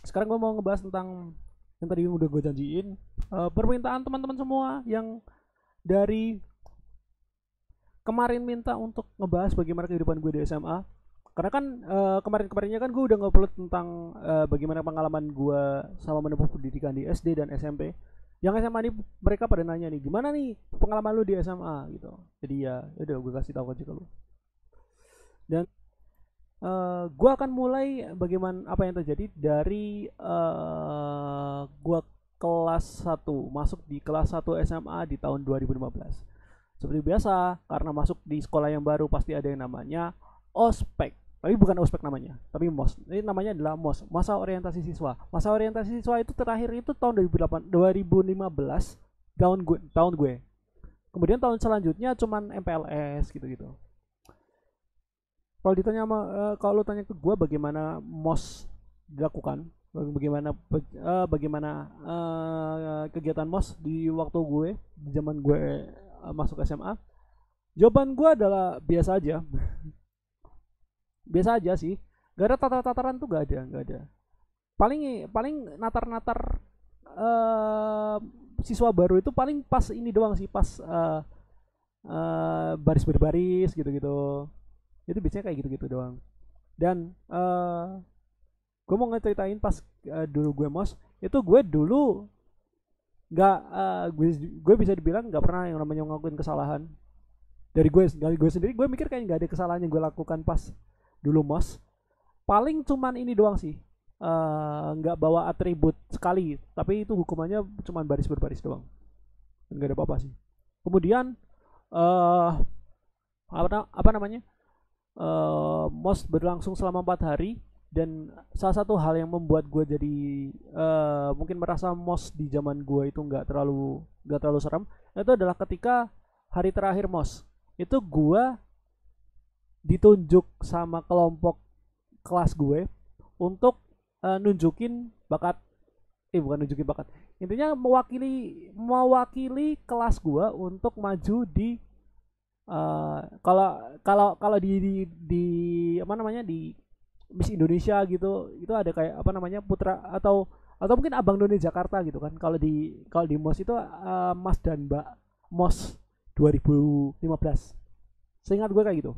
Sekarang gue mau ngebahas tentang yang tadi udah gue janjiin, permintaan teman-teman semua yang dari kemarin minta untuk ngebahas bagaimana kehidupan gue di SMA. Karena kan kemarin-kemarinnya kan gue udah ngupload tentang bagaimana pengalaman gue sama menempuh pendidikan di SD dan SMP. Yang SMA nih mereka pada nanya nih, gimana nih pengalaman lu di SMA gitu. Jadi ya udah gue kasih tahu aja ke lu. Dan gue akan mulai bagaimana apa yang terjadi dari gue kelas 1 masuk di kelas 1 SMA di tahun 2015. Seperti biasa, karena masuk di sekolah yang baru pasti ada yang namanya ospek. Tapi bukan ospek namanya, tapi mos. Ini namanya adalah mos, masa orientasi siswa. Masa orientasi siswa itu terakhir itu tahun 2015 tahun gue. Kemudian tahun selanjutnya cuman MPLS gitu-gitu. Kalau ditanya kalau lu tanya ke gue bagaimana mos dilakukan, bagaimana kegiatan mos di waktu gue di zaman gue masuk SMA, jawaban gue adalah biasa aja. Biasa aja sih, gak ada tataran tuh, gak ada. Paling natar eh, siswa baru itu paling pas ini doang sih, pas baris berbaris gitu-gitu. Itu biasanya kayak gitu-gitu doang. Dan gue mau ngeceritain pas dulu gue mos, itu gue dulu nggak gue bisa dibilang nggak pernah yang namanya ngelakuin kesalahan. Dari gue sendiri, gue mikir kayak nggak ada kesalahan yang gue lakukan pas dulu mos. Paling cuman ini doang sih, nggak bawa atribut sekali, tapi itu hukumannya cuman baris berbaris doang, nggak ada apa-apa sih. Kemudian uh, apa namanya, mos berlangsung selama 4 hari. Dan salah satu hal yang membuat gue jadi mungkin merasa mos di zaman gue itu nggak terlalu serem, itu adalah ketika hari terakhir mos itu gue ditunjuk sama kelompok kelas gue untuk nunjukin bakat, bukan nunjukin bakat, intinya mewakili kelas gue untuk maju di kalau kalau kalau di apa namanya, di Miss Indonesia gitu, itu ada kayak apa namanya, putra atau mungkin abang none Jakarta gitu kan. Kalau di MOS itu Mas dan Mbak MOS 2015. Seingat gue kayak gitu.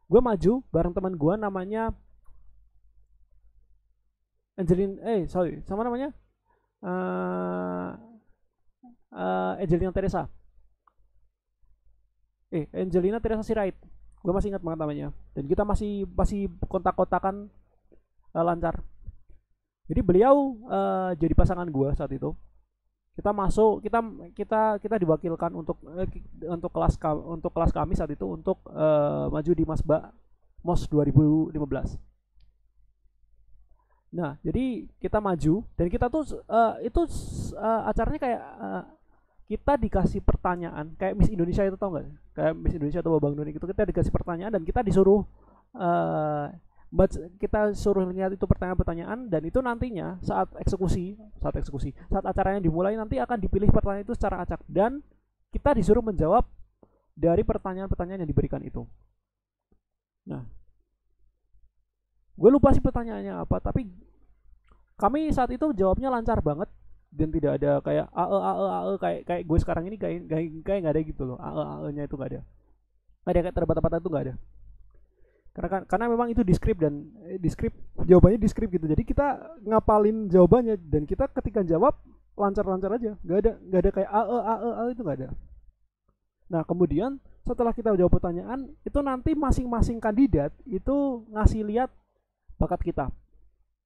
Gue maju bareng teman gue namanya Angelin, sorry, sama namanya uh, Angelina Teresa. Angelina Teresa Sirait. Gue masih ingat banget namanya. Dan kita masih kontak-kontakan lancar. Jadi beliau jadi pasangan gue saat itu. Kita masuk, kita diwakilkan untuk kelas kami saat itu untuk maju di Masba MOS 2015. Nah, jadi kita maju dan kita tuh itu acaranya kayak kita dikasih pertanyaan kayak Miss Indonesia itu, tau nggak? Kayak Miss Indonesia atau Babang Noni gitu, kita dikasih pertanyaan dan kita disuruh uh, kita suruh lihat itu pertanyaan-pertanyaan, dan itu nantinya saat acaranya dimulai nanti akan dipilih pertanyaan itu secara acak, dan kita disuruh menjawab dari pertanyaan-pertanyaan yang diberikan itu. Nah, gue lupa sih pertanyaannya apa, tapi kami saat itu jawabnya lancar banget dan tidak ada kayak ae kayak gue sekarang ini, kayak nggak ada gitu loh, ae nya itu nggak ada, kayak terbata-bata itu nggak ada. Karena memang itu di script, dan di script jawabannya di script gitu, jadi kita ngapalin jawabannya dan kita ketika jawab lancar-lancar aja, nggak ada kayak ae itu nggak ada. Nah, kemudian setelah kita jawab pertanyaan itu, nanti masing-masing kandidat itu ngasih lihat bakat kita,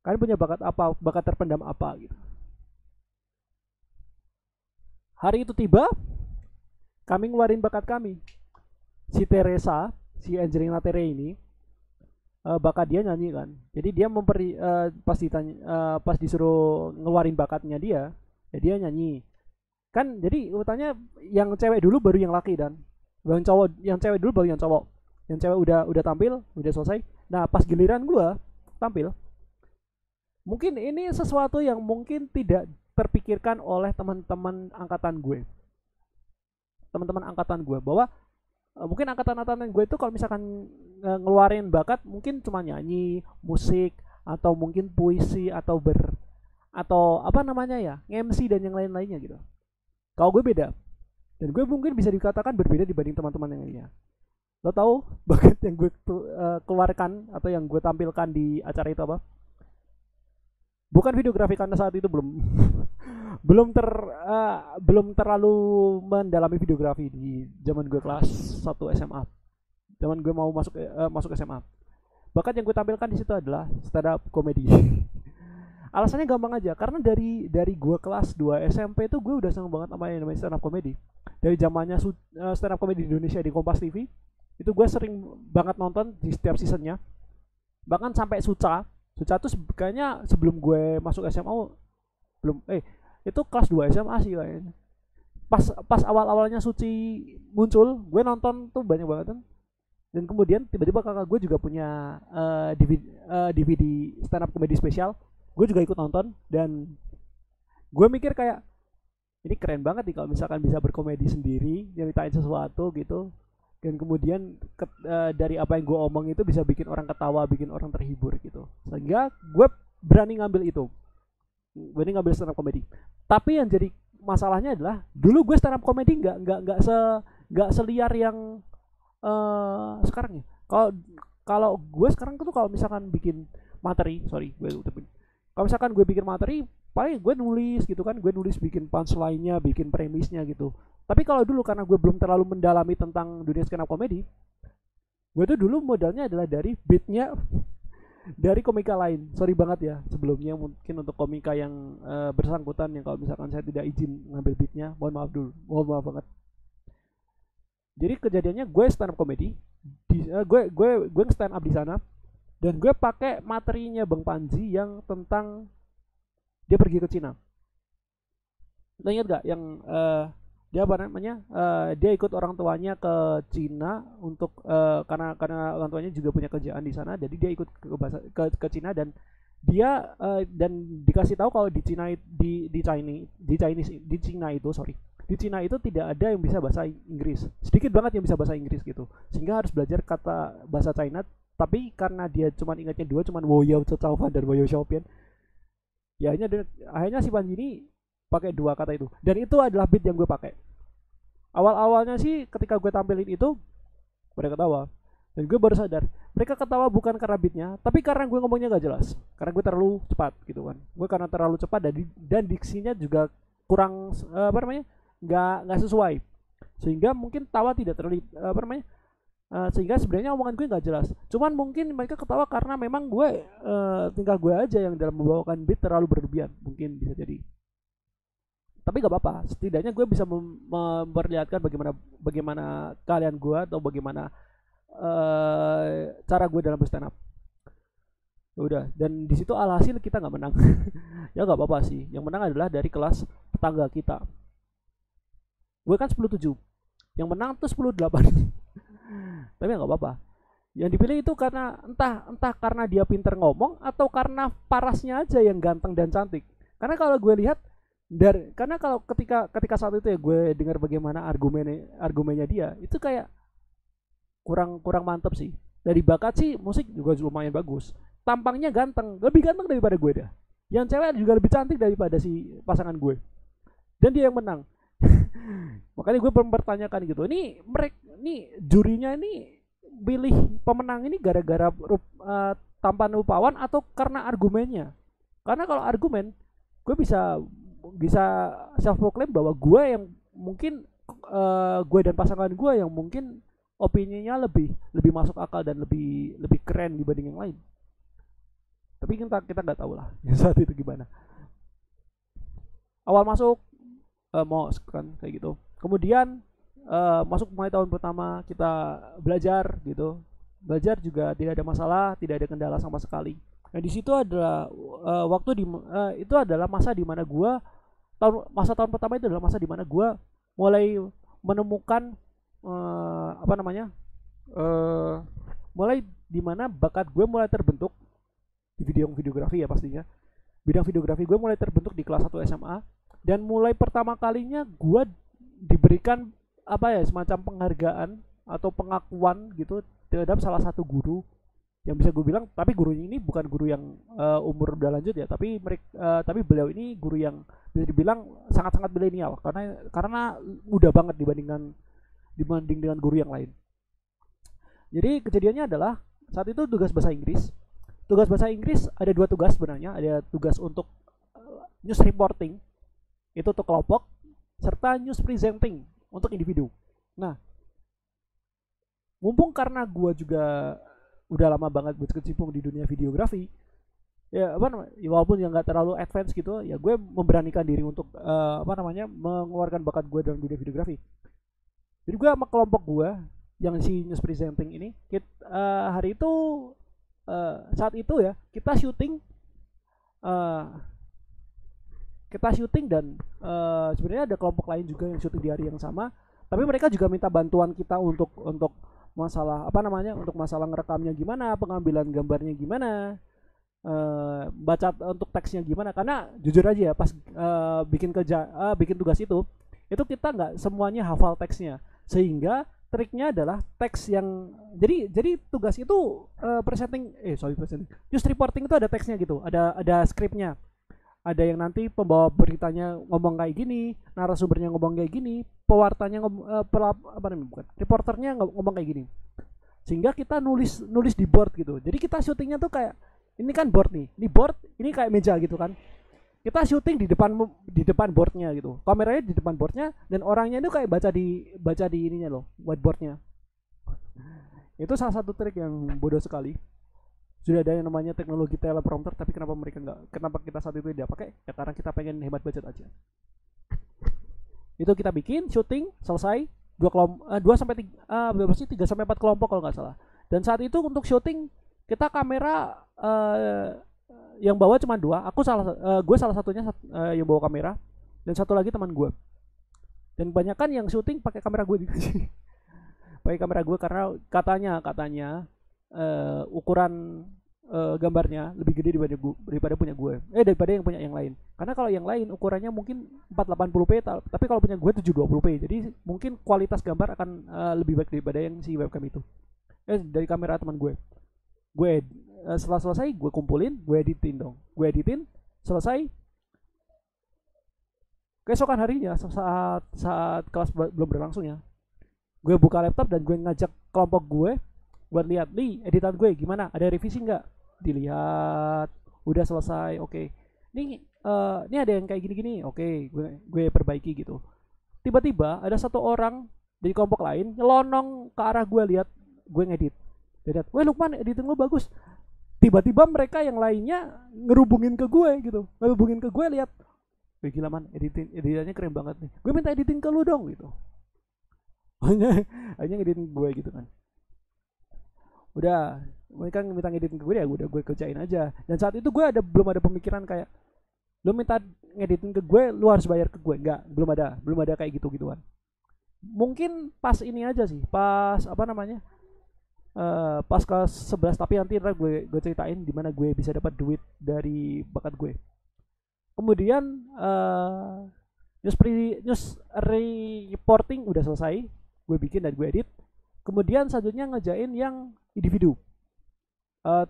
kalian punya bakat apa, bakat terpendam apa gitu. Hari itu tiba, kami ngeluarin bakat kami. Si Angelina Tere ini, bakat dia nyanyi kan. Jadi dia pas disuruh ngeluarin bakatnya dia, ya dia nyanyi. Kan jadi urutannya yang cewek dulu baru yang laki, dan yang cewek dulu baru yang cowok. Yang cewek udah tampil, udah selesai. Nah, pas giliran gua tampil, mungkin ini sesuatu yang mungkin tidak terpikirkan oleh teman-teman angkatan gue. Bahwa mungkin angkatan gue itu kalau misalkan ngeluarin bakat mungkin cuma nyanyi, musik, atau mungkin puisi atau apa namanya ya, MC dan yang lain-lainnya gitu. Kalau gue beda, dan gue mungkin bisa dikatakan berbeda dibanding teman-teman yang lainnya. Lo tahu bakat yang gue keluarkan atau yang gue tampilkan di acara itu apa? Bukan videografi, karena saat itu belum belum terlalu mendalami videografi di zaman gue kelas 1 SMA. Zaman gue mau masuk SMA. Bakat yang gue tampilkan di situ adalah stand up comedy. Alasannya gampang aja, karena dari gue kelas 2 SMP itu gue udah seneng banget sama yang namanya stand up comedy. Dari zamannya stand up comedy di Indonesia di Kompas TV, itu gue sering banget nonton di setiap seasonnya. Bahkan sampai Suca tuh kayaknya sebelum gue masuk SMA belum, itu kelas 2 SMA sih kayaknya. Pas awal-awalnya Suci muncul, gue nonton tuh banyak banget kan. Dan kemudian tiba-tiba kakak gue juga punya DVD stand up comedy spesial. Gue juga ikut nonton, dan gue mikir kayak ini keren banget nih kalau misalkan bisa berkomedi sendiri, nyeritain sesuatu gitu. Dan kemudian dari apa yang gue omong itu bisa bikin orang ketawa, bikin orang terhibur gitu. Sehingga gue berani ngambil stand up comedy. Tapi yang jadi masalahnya adalah dulu gue stand up comedy nggak seliar yang sekarang ya. Kalau gue sekarang tuh kalau misalkan bikin materi, kalau misalkan gue bikin materi, paling gue nulis gitu kan, gue nulis bikin punchline-nya, bikin premisnya gitu. Tapi kalau dulu karena gue belum terlalu mendalami tentang dunia stand up comedy, gue tuh dulu modalnya adalah dari beatnya dari komika lain. Sorry banget ya sebelumnya mungkin untuk komika yang bersangkutan yang kalau misalkan saya tidak izin ngambil beatnya, mohon maaf banget. Jadi kejadiannya gue stand up comedy, gue stand up di sana, dan gue pakai materinya Bang Panji yang tentang dia pergi ke Cina. Lo ingat gak yang dia apa namanya, dia ikut orang tuanya ke Cina untuk karena orang tuanya juga punya kerjaan di sana, jadi dia ikut ke Cina, dan dia dan dikasih tahu kalau di Cina itu tidak ada yang bisa bahasa Inggris, sedikit banget yang bisa bahasa Inggris gitu, sehingga harus belajar kata bahasa China. Tapi karena dia cuma ingatnya dua, cuma Woyao Cecauan dan Woyao Xiaopian, ya akhirnya si Panji ini pakai dua kata itu, dan itu adalah beat yang gue pakai. Awalnya sih ketika gue tampilin itu mereka ketawa, dan gue baru sadar mereka ketawa bukan karena beatnya, tapi karena gue ngomongnya gak jelas, karena gue terlalu cepat gitu kan. Gue karena terlalu cepat dan diksinya juga kurang nggak sesuai, sehingga mungkin tawa tidak terlalu sehingga sebenarnya omongan gue nggak jelas. Cuman mungkin mereka ketawa karena memang gue tingkah gue aja yang dalam membawakan beat terlalu berlebihan, mungkin bisa jadi. Tapi gak apa-apa, setidaknya gue bisa memperlihatkan bagaimana kalian gue, atau bagaimana cara gue dalam stand up. Udah, dan di situ alhasil kita nggak menang. Ya nggak apa-apa sih, yang menang adalah dari kelas tetangga kita. Gue kan 10-7, yang menang tuh 10-8. Tapi nggak apa-apa, yang dipilih itu karena entah karena dia pinter ngomong atau karena parasnya aja yang ganteng dan cantik. Karena kalau gue lihat karena kalau ketika saat itu ya gue dengar bagaimana argumennya dia, itu kayak kurang mantep sih. Dari bakat sih musik juga lumayan bagus, tampangnya lebih ganteng daripada gue dah, yang cewek juga lebih cantik daripada si pasangan gue, dan dia yang menang. Makanya gue mempertanyakan gitu, ini jurinya ini pilih pemenang ini gara-gara tampan rupawan atau karena argumennya? Karena kalau argumen, gue bisa self proclaim bahwa gue yang mungkin gue dan pasangan gue yang mungkin opininya lebih masuk akal dan lebih keren dibanding yang lain. Tapi kita nggak tahu lah saat itu gimana. Awal masuk mos kan kayak gitu. Kemudian masuk mulai tahun pertama kita belajar gitu. Belajar juga tidak ada masalah, tidak ada kendala sama sekali. Nah di situ adalah itu adalah masa di mana gua tahun pertama itu adalah masa di mana gua mulai menemukan mulai di mana bakat gue mulai terbentuk di videografi ya pastinya. Bidang videografi gue mulai terbentuk di kelas 1 SMA, dan mulai pertama kalinya gue diberikan semacam penghargaan atau pengakuan gitu terhadap salah satu guru yang bisa gue bilang, tapi gurunya ini bukan guru yang umur udah lanjut ya, tapi beliau ini guru yang bisa dibilang sangat-sangat milenial, karena muda banget dibanding dengan guru yang lain. Jadi kejadiannya adalah saat itu tugas bahasa Inggris. Tugas bahasa Inggris ada dua tugas sebenarnya. Ada tugas untuk news reporting, itu untuk kelompok, serta news presenting untuk individu. Nah, mumpung karena gue juga udah lama banget berkecimpung di dunia videografi, ya apa namanya, ya walaupun yang nggak terlalu advance gitu, ya gue memberanikan diri untuk mengeluarkan bakat gue dalam dunia videografi. Jadi gue sama kelompok gue yang si news presenting ini, hari itu saat itu ya kita syuting dan sebenarnya ada kelompok lain juga yang syuting di hari yang sama, tapi mereka juga minta bantuan kita untuk masalah untuk masalah ngerekamnya gimana, pengambilan gambarnya gimana, baca untuk teksnya gimana. Karena jujur aja ya, pas bikin tugas itu kita nggak semuanya hafal teksnya, sehingga triknya adalah teks yang jadi tugas itu presenting news reporting itu ada teksnya gitu, ada skripnya, ada yang nanti pembawa beritanya ngomong kayak gini, narasumbernya ngomong kayak gini, pewartanya reporternya ngomong kayak gini, sehingga kita nulis di board gitu. Jadi kita syutingnya tuh kayak ini kan board nih, ini kayak meja gitu kan, kita syuting di depan boardnya gitu, kameranya di depan boardnya, dan orangnya itu kayak baca di ininya loh, whiteboardnya. Itu salah satu trik yang bodoh sekali. Sudah ada yang namanya teknologi teleprompter, tapi kenapa kita saat itu tidak pakai? Ya karena kita pengen hemat budget aja. Itu kita bikin syuting selesai 3 sampai 4 kelompok kalau nggak salah. Dan saat itu untuk syuting kita kamera yang bawa cuma 2, gue salah satunya yang bawa kamera, dan satu lagi teman gue. Dan kebanyakan yang syuting pakai kamera gue juga sih. Pakai kamera gue karena katanya ukuran gambarnya lebih gede daripada punya gue, daripada yang punya yang lain. Karena kalau yang lain ukurannya mungkin 480p, tapi kalau punya gue 720p, jadi mungkin kualitas gambar akan lebih baik daripada yang si webcam itu, dari kamera teman gue. Setelah selesai gue kumpulin, gue editin selesai. Keesokan harinya saat kelas belum berlangsung ya, gue buka laptop dan gue ngajak kelompok gue buat lihat nih editan gue gimana, ada revisi nggak. Dilihat, udah selesai, oke. Ini ada yang kayak gini-gini, oke, gue perbaiki gitu. Tiba-tiba ada satu orang dari kelompok lain nyelonong ke arah gue, lihat gue ngedit. Dia lihat, "Weh Lukman, editing lo bagus." Tiba-tiba mereka yang lainnya ngerubungin ke gue gitu, lihat, "Wih gila man, editannya keren banget nih. Gue minta editing ke lu dong," gitu. Hanya ngeditin gue gitu kan. Udah, mereka minta ngeditin ke gue, ya udah gue kerjain aja. Dan saat itu gue belum ada pemikiran kayak lu minta ngeditin ke gue, lu harus bayar ke gue. Enggak, belum ada kayak gitu-gituan. Mungkin pas ini aja sih, pas pas kelas 11, tapi nanti gue ceritain di mana gue bisa dapat duit dari bakat gue. Kemudian news reporting udah selesai, gue bikin dan gue edit. Kemudian selanjutnya ngejain yang individu,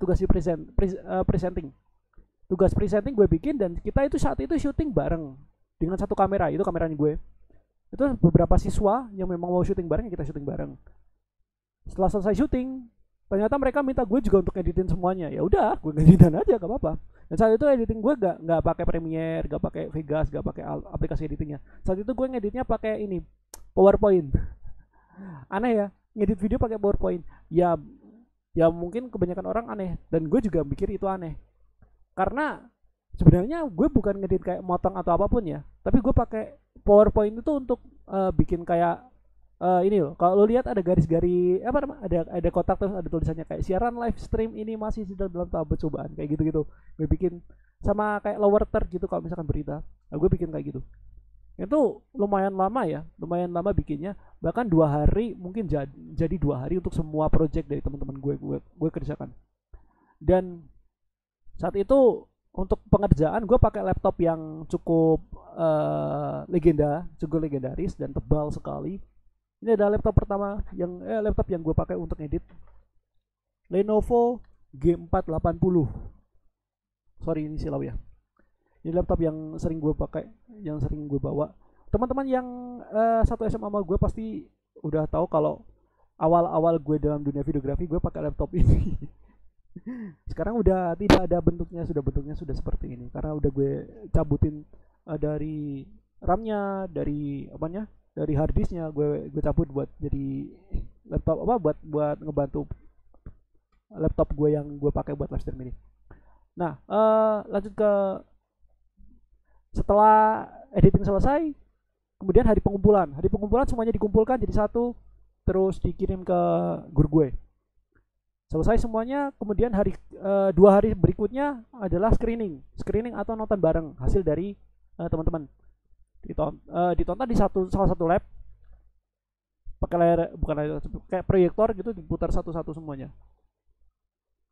tugas presenting. Tugas presenting gue bikin, dan kita itu saat itu syuting bareng dengan satu kamera, itu kameranya gue. Itu beberapa siswa yang memang mau syuting bareng, kita syuting bareng. Setelah selesai syuting, ternyata mereka minta gue juga untuk editin semuanya. Ya udah, gue ngeditin aja, gak apa-apa. Dan saat itu editing gue gak pakai Premiere, gak pakai Vegas, gak pakai aplikasi editingnya. Saat itu gue ngeditnya pakai ini, PowerPoint. Aneh ya, ngedit video pakai PowerPoint. Ya mungkin kebanyakan orang aneh, dan gue juga mikir itu aneh. Karena sebenarnya gue bukan ngedit kayak motong atau apapun ya, tapi gue pakai PowerPoint itu untuk bikin kayak ini loh. Kalau lo lihat ada garis-garis ada kotak, terus ada tulisannya kayak siaran live stream ini masih sedang dalam tahap percobaan, kayak gitu-gitu. Gue bikin sama kayak lower third gitu kalau misalkan berita. Nah, gue bikin kayak gitu. Itu lumayan lama bikinnya, bahkan 2 hari, mungkin jadi 2 hari untuk semua project dari teman-teman gue kerjakan. Dan saat itu untuk pengerjaan gue pakai laptop yang cukup legendaris dan tebal sekali. Ini adalah laptop pertama laptop yang gue pakai untuk edit, Lenovo G480. Sorry ini silau ya. Ini laptop yang sering gue pakai, yang sering gue bawa. Teman-teman yang satu SMA sama gue pasti udah tahu kalau awal-awal gue dalam dunia videografi gue pakai laptop ini. Sekarang udah tidak ada bentuknya, bentuknya sudah seperti ini karena udah gue cabutin dari RAM-nya, dari apanya, dari hard disknya gue cabut buat jadi laptop apa, buat ngebantu laptop gue yang gue pakai buat live stream ini. Nah, lanjut ke setelah editing selesai, kemudian hari pengumpulan semuanya dikumpulkan jadi satu, terus dikirim ke guru gue. Selesai semuanya, kemudian 2 hari berikutnya adalah screening atau nonton bareng hasil dari teman-teman. Ditonton di salah satu lab pakai layar, bukan layar, kayak proyektor gitu, diputar satu-satu semuanya.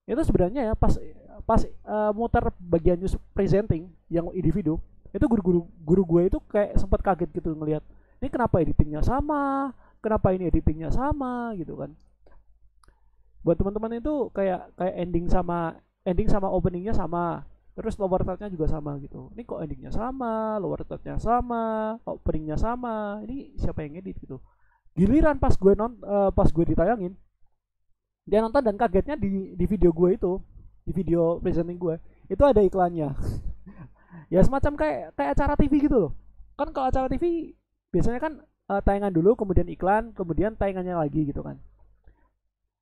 Itu sebenarnya ya pas muter bagian news presenting yang individu, itu guru gue itu kayak sempat kaget gitu ngelihat ini kenapa editingnya sama, kenapa ini editingnya sama gitu kan. Buat teman-teman itu kayak ending sama openingnya sama, terus lower thirdnya juga sama gitu. Ini kok endingnya sama, lower thirdnya sama, openingnya sama, ini siapa yang edit gitu. Giliran pas gue ditayangin, dia nonton dan kagetnya di video gue itu, di video presenting gue itu ada iklannya. Ya semacam kayak acara TV gitu loh. Kan kalau acara TV biasanya kan tayangan dulu, kemudian iklan, kemudian tayangannya lagi gitu kan.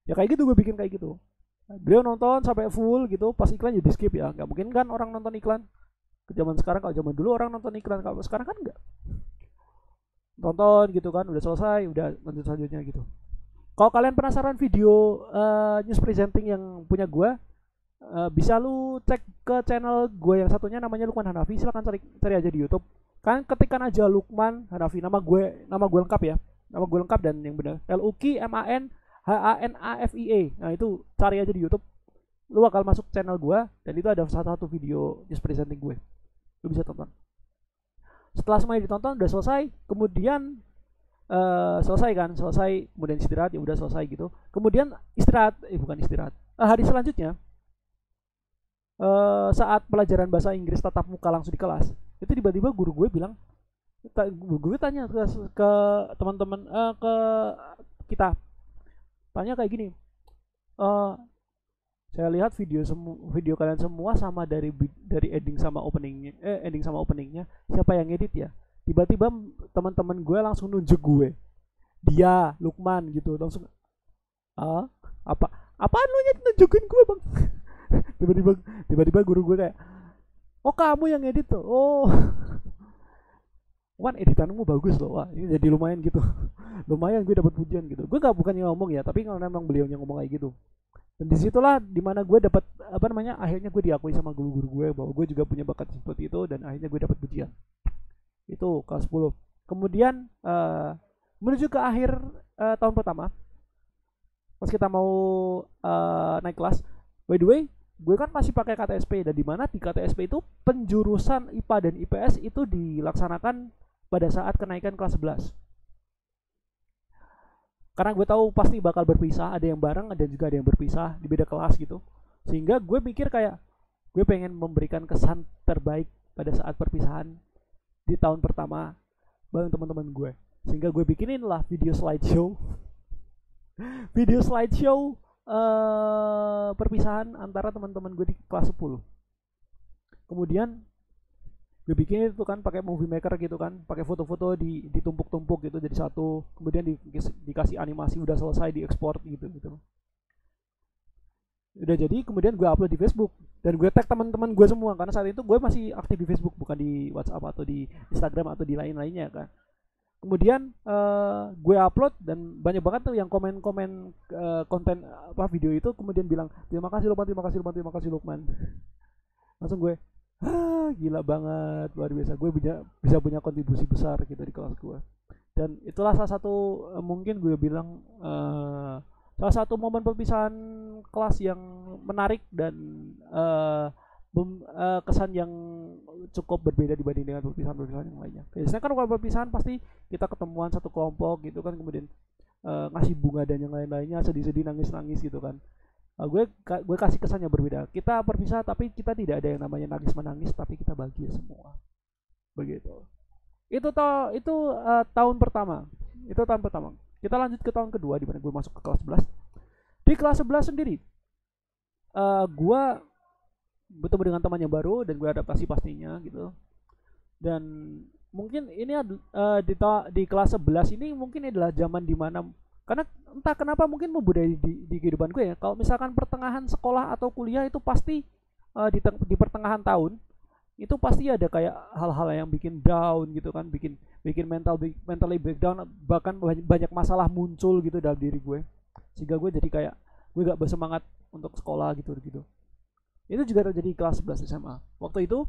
Ya kayak gitu gue bikin kayak gitu. Beliau nonton sampai full gitu, pas iklan jadi skip ya. Nggak mungkin kan orang nonton iklan. Ke zaman sekarang, kalau zaman dulu orang nonton iklan, kalau sekarang kan enggak. Tonton gitu kan, udah selesai, udah lanjut selanjutnya gitu. Kalau kalian penasaran video news presenting yang punya gue, bisa lu cek ke channel gue yang satunya namanya Lukman Hanafi. Silahkan cari aja di YouTube. Kan ketikkan aja Lukman Hanafi, nama gue lengkap ya, nama gue lengkap dan yang benar LUKMANHANAFIA. Nah itu cari aja di YouTube, lu bakal masuk channel gue dan itu ada satu video news presenting gue, lu bisa tonton. Setelah semuanya ditonton udah selesai, kemudian selesai kemudian istirahat, ya udah selesai gitu. Kemudian hari selanjutnya saat pelajaran bahasa Inggris tatap muka langsung di kelas, itu tiba-tiba guru gue bilang, gue tanya ke teman-teman, ke kita, tanya kayak gini, saya lihat video kalian semua sama dari ending sama openingnya, siapa yang edit ya? Tiba-tiba teman-teman gue langsung nunjuk gue, dia Lukman gitu, langsung apaan lu nunjukin gue bang? tiba-tiba guru gue kayak, oh kamu yang edit tuh, oh Wan editanmu bagus loh, wah ini jadi lumayan gitu. Lumayan gue dapat pujian gitu. Gue bukannya ngomong ya, tapi kalau memang beliau yang ngomong kayak gitu. Dan disitulah dimana gue dapat akhirnya gue diakui sama guru-guru gue bahwa gue juga punya bakat seperti itu, dan akhirnya gue dapat pujian. Itu kelas 10. Kemudian menuju ke akhir tahun pertama, pas kita mau naik kelas, by the way gue kan masih pakai KTSP, dan dimana di KTSP itu penjurusan IPA dan IPS itu dilaksanakan pada saat kenaikan kelas 11. Karena gue tahu pasti bakal berpisah, ada yang bareng dan juga ada yang berpisah di beda kelas gitu. Sehingga gue mikir kayak gue pengen memberikan kesan terbaik pada saat perpisahan di tahun pertama bareng teman-teman gue. Sehingga gue bikinin lah video slideshow perpisahan antara teman-teman gue di kelas 10. Kemudian gue bikin itu kan pakai movie maker gitu kan, pakai foto-foto ditumpuk-tumpuk gitu jadi satu, kemudian dikasih animasi, udah selesai diekspor gitu. Udah jadi, kemudian gue upload di Facebook dan gue tag teman-teman gue semua, karena saat itu gue masih aktif di Facebook, bukan di WhatsApp atau di Instagram atau di lain-lainnya kan. Kemudian gue upload dan banyak banget tuh yang komen konten video itu, kemudian bilang terima kasih Lukman. Langsung gue, gila banget, luar biasa, gue bisa punya kontribusi besar gitu di kelas gue. Dan itulah salah satu mungkin gue bilang salah satu momen perpisahan kelas yang menarik dan kesan yang cukup berbeda dibanding dengan perpisahan yang lainnya. Biasanya kan kalau perpisahan pasti kita ketemuan satu kelompok gitu kan, kemudian ngasih bunga dan yang lain-lainnya, sedih-sedih, nangis-nangis gitu kan. Gue kasih kesannya berbeda. Kita berpisah tapi kita tidak ada yang namanya nangis menangis, tapi kita bahagia semua. Begitu. Itu tahun pertama. Itu tahun pertama. Kita lanjut ke tahun kedua di mana gue masuk ke kelas 11. Di kelas 11 sendiri, gue bertemu dengan teman yang baru dan gue adaptasi pastinya gitu. Dan mungkin ini di kelas 11 ini mungkin adalah zaman dimana, karena entah kenapa mungkin membudaya di kehidupan gue ya, kalau misalkan pertengahan sekolah atau kuliah itu pasti di pertengahan tahun itu pasti ada kayak hal-hal yang bikin down gitu kan, bikin bikin mentally breakdown, bahkan banyak masalah muncul gitu dalam diri gue, sehingga gue jadi kayak gue gak bersemangat untuk sekolah gitu gitu. Itu juga terjadi di kelas 11 SMA waktu itu.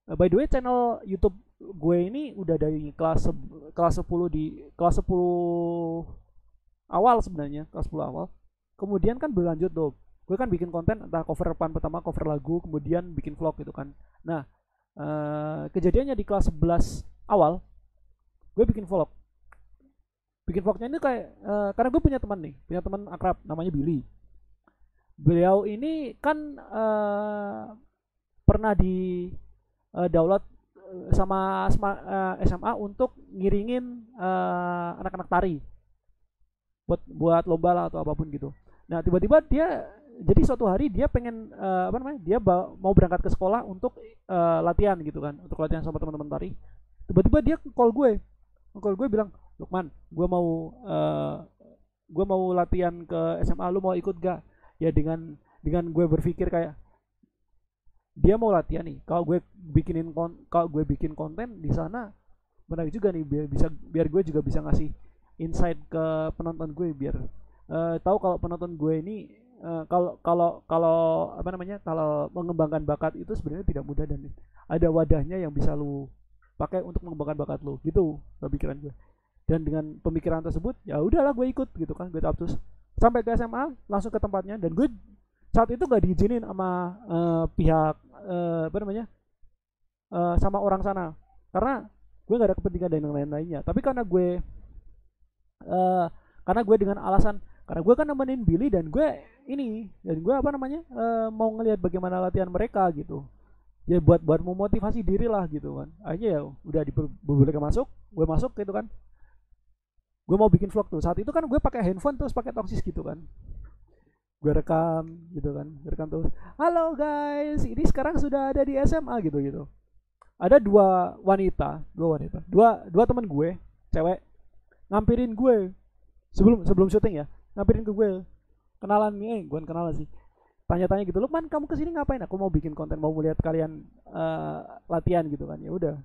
By the way, channel YouTube gue ini udah dari kelas 10 di kelas 10 awal sebenarnya, kelas 10 awal. Kemudian kan berlanjut tuh. Gue kan bikin konten entah cover pertama, cover lagu, kemudian bikin vlog gitu kan. Nah, kejadiannya di kelas 11 awal, gue bikin vlog. Bikin vlognya ini kayak karena gue punya teman akrab namanya Billy. Beliau ini kan pernah di download sama SMA untuk ngiringin anak-anak tari buat lomba lah atau apapun gitu. Nah, tiba-tiba dia jadi suatu hari dia pengen dia mau berangkat ke sekolah untuk latihan gitu kan, untuk latihan sama teman-teman tari. Tiba-tiba dia call gue bilang, Lukman, gue mau latihan ke SMA, lu mau ikut gak? Ya dengan gue berpikir kayak dia mau latihan nih, kalau gue bikin konten di sana menarik juga nih, biar gue juga bisa ngasih insight ke penonton gue, biar tahu kalau penonton gue ini kalau mengembangkan bakat itu sebenarnya tidak mudah dan ada wadahnya yang bisa lu pakai untuk mengembangkan bakat lu gitu, pemikiran gue. Dan dengan pemikiran tersebut ya udahlah gue ikut gitu kan, gue terus sampai ke SMA langsung ke tempatnya. Dan gue saat itu gak diizinin sama pihak sama orang sana, karena gue gak ada kepentingan dan yang lain-lainnya. Tapi karena gue dengan alasan karena gue kan nemenin Billy dan gue mau ngelihat bagaimana latihan mereka gitu, ya buat memotivasi diri lah gitu kan. Akhirnya ya udah diperbolehkan masuk, gue masuk gitu kan. Gue mau bikin vlog tuh, saat itu kan gue pakai handphone terus pakai toksis gitu kan, gue rekam gitu kan, terus halo guys, ini sekarang sudah ada di SMA gitu. Ada dua teman gue cewek ngampirin gue sebelum syuting ya, ngampirin ke gue, kenalan nih, gue kenalan sih, tanya-tanya gitu, Lukman kamu kesini ngapain? Aku mau bikin konten, mau melihat kalian latihan gitu kan. Ya udah,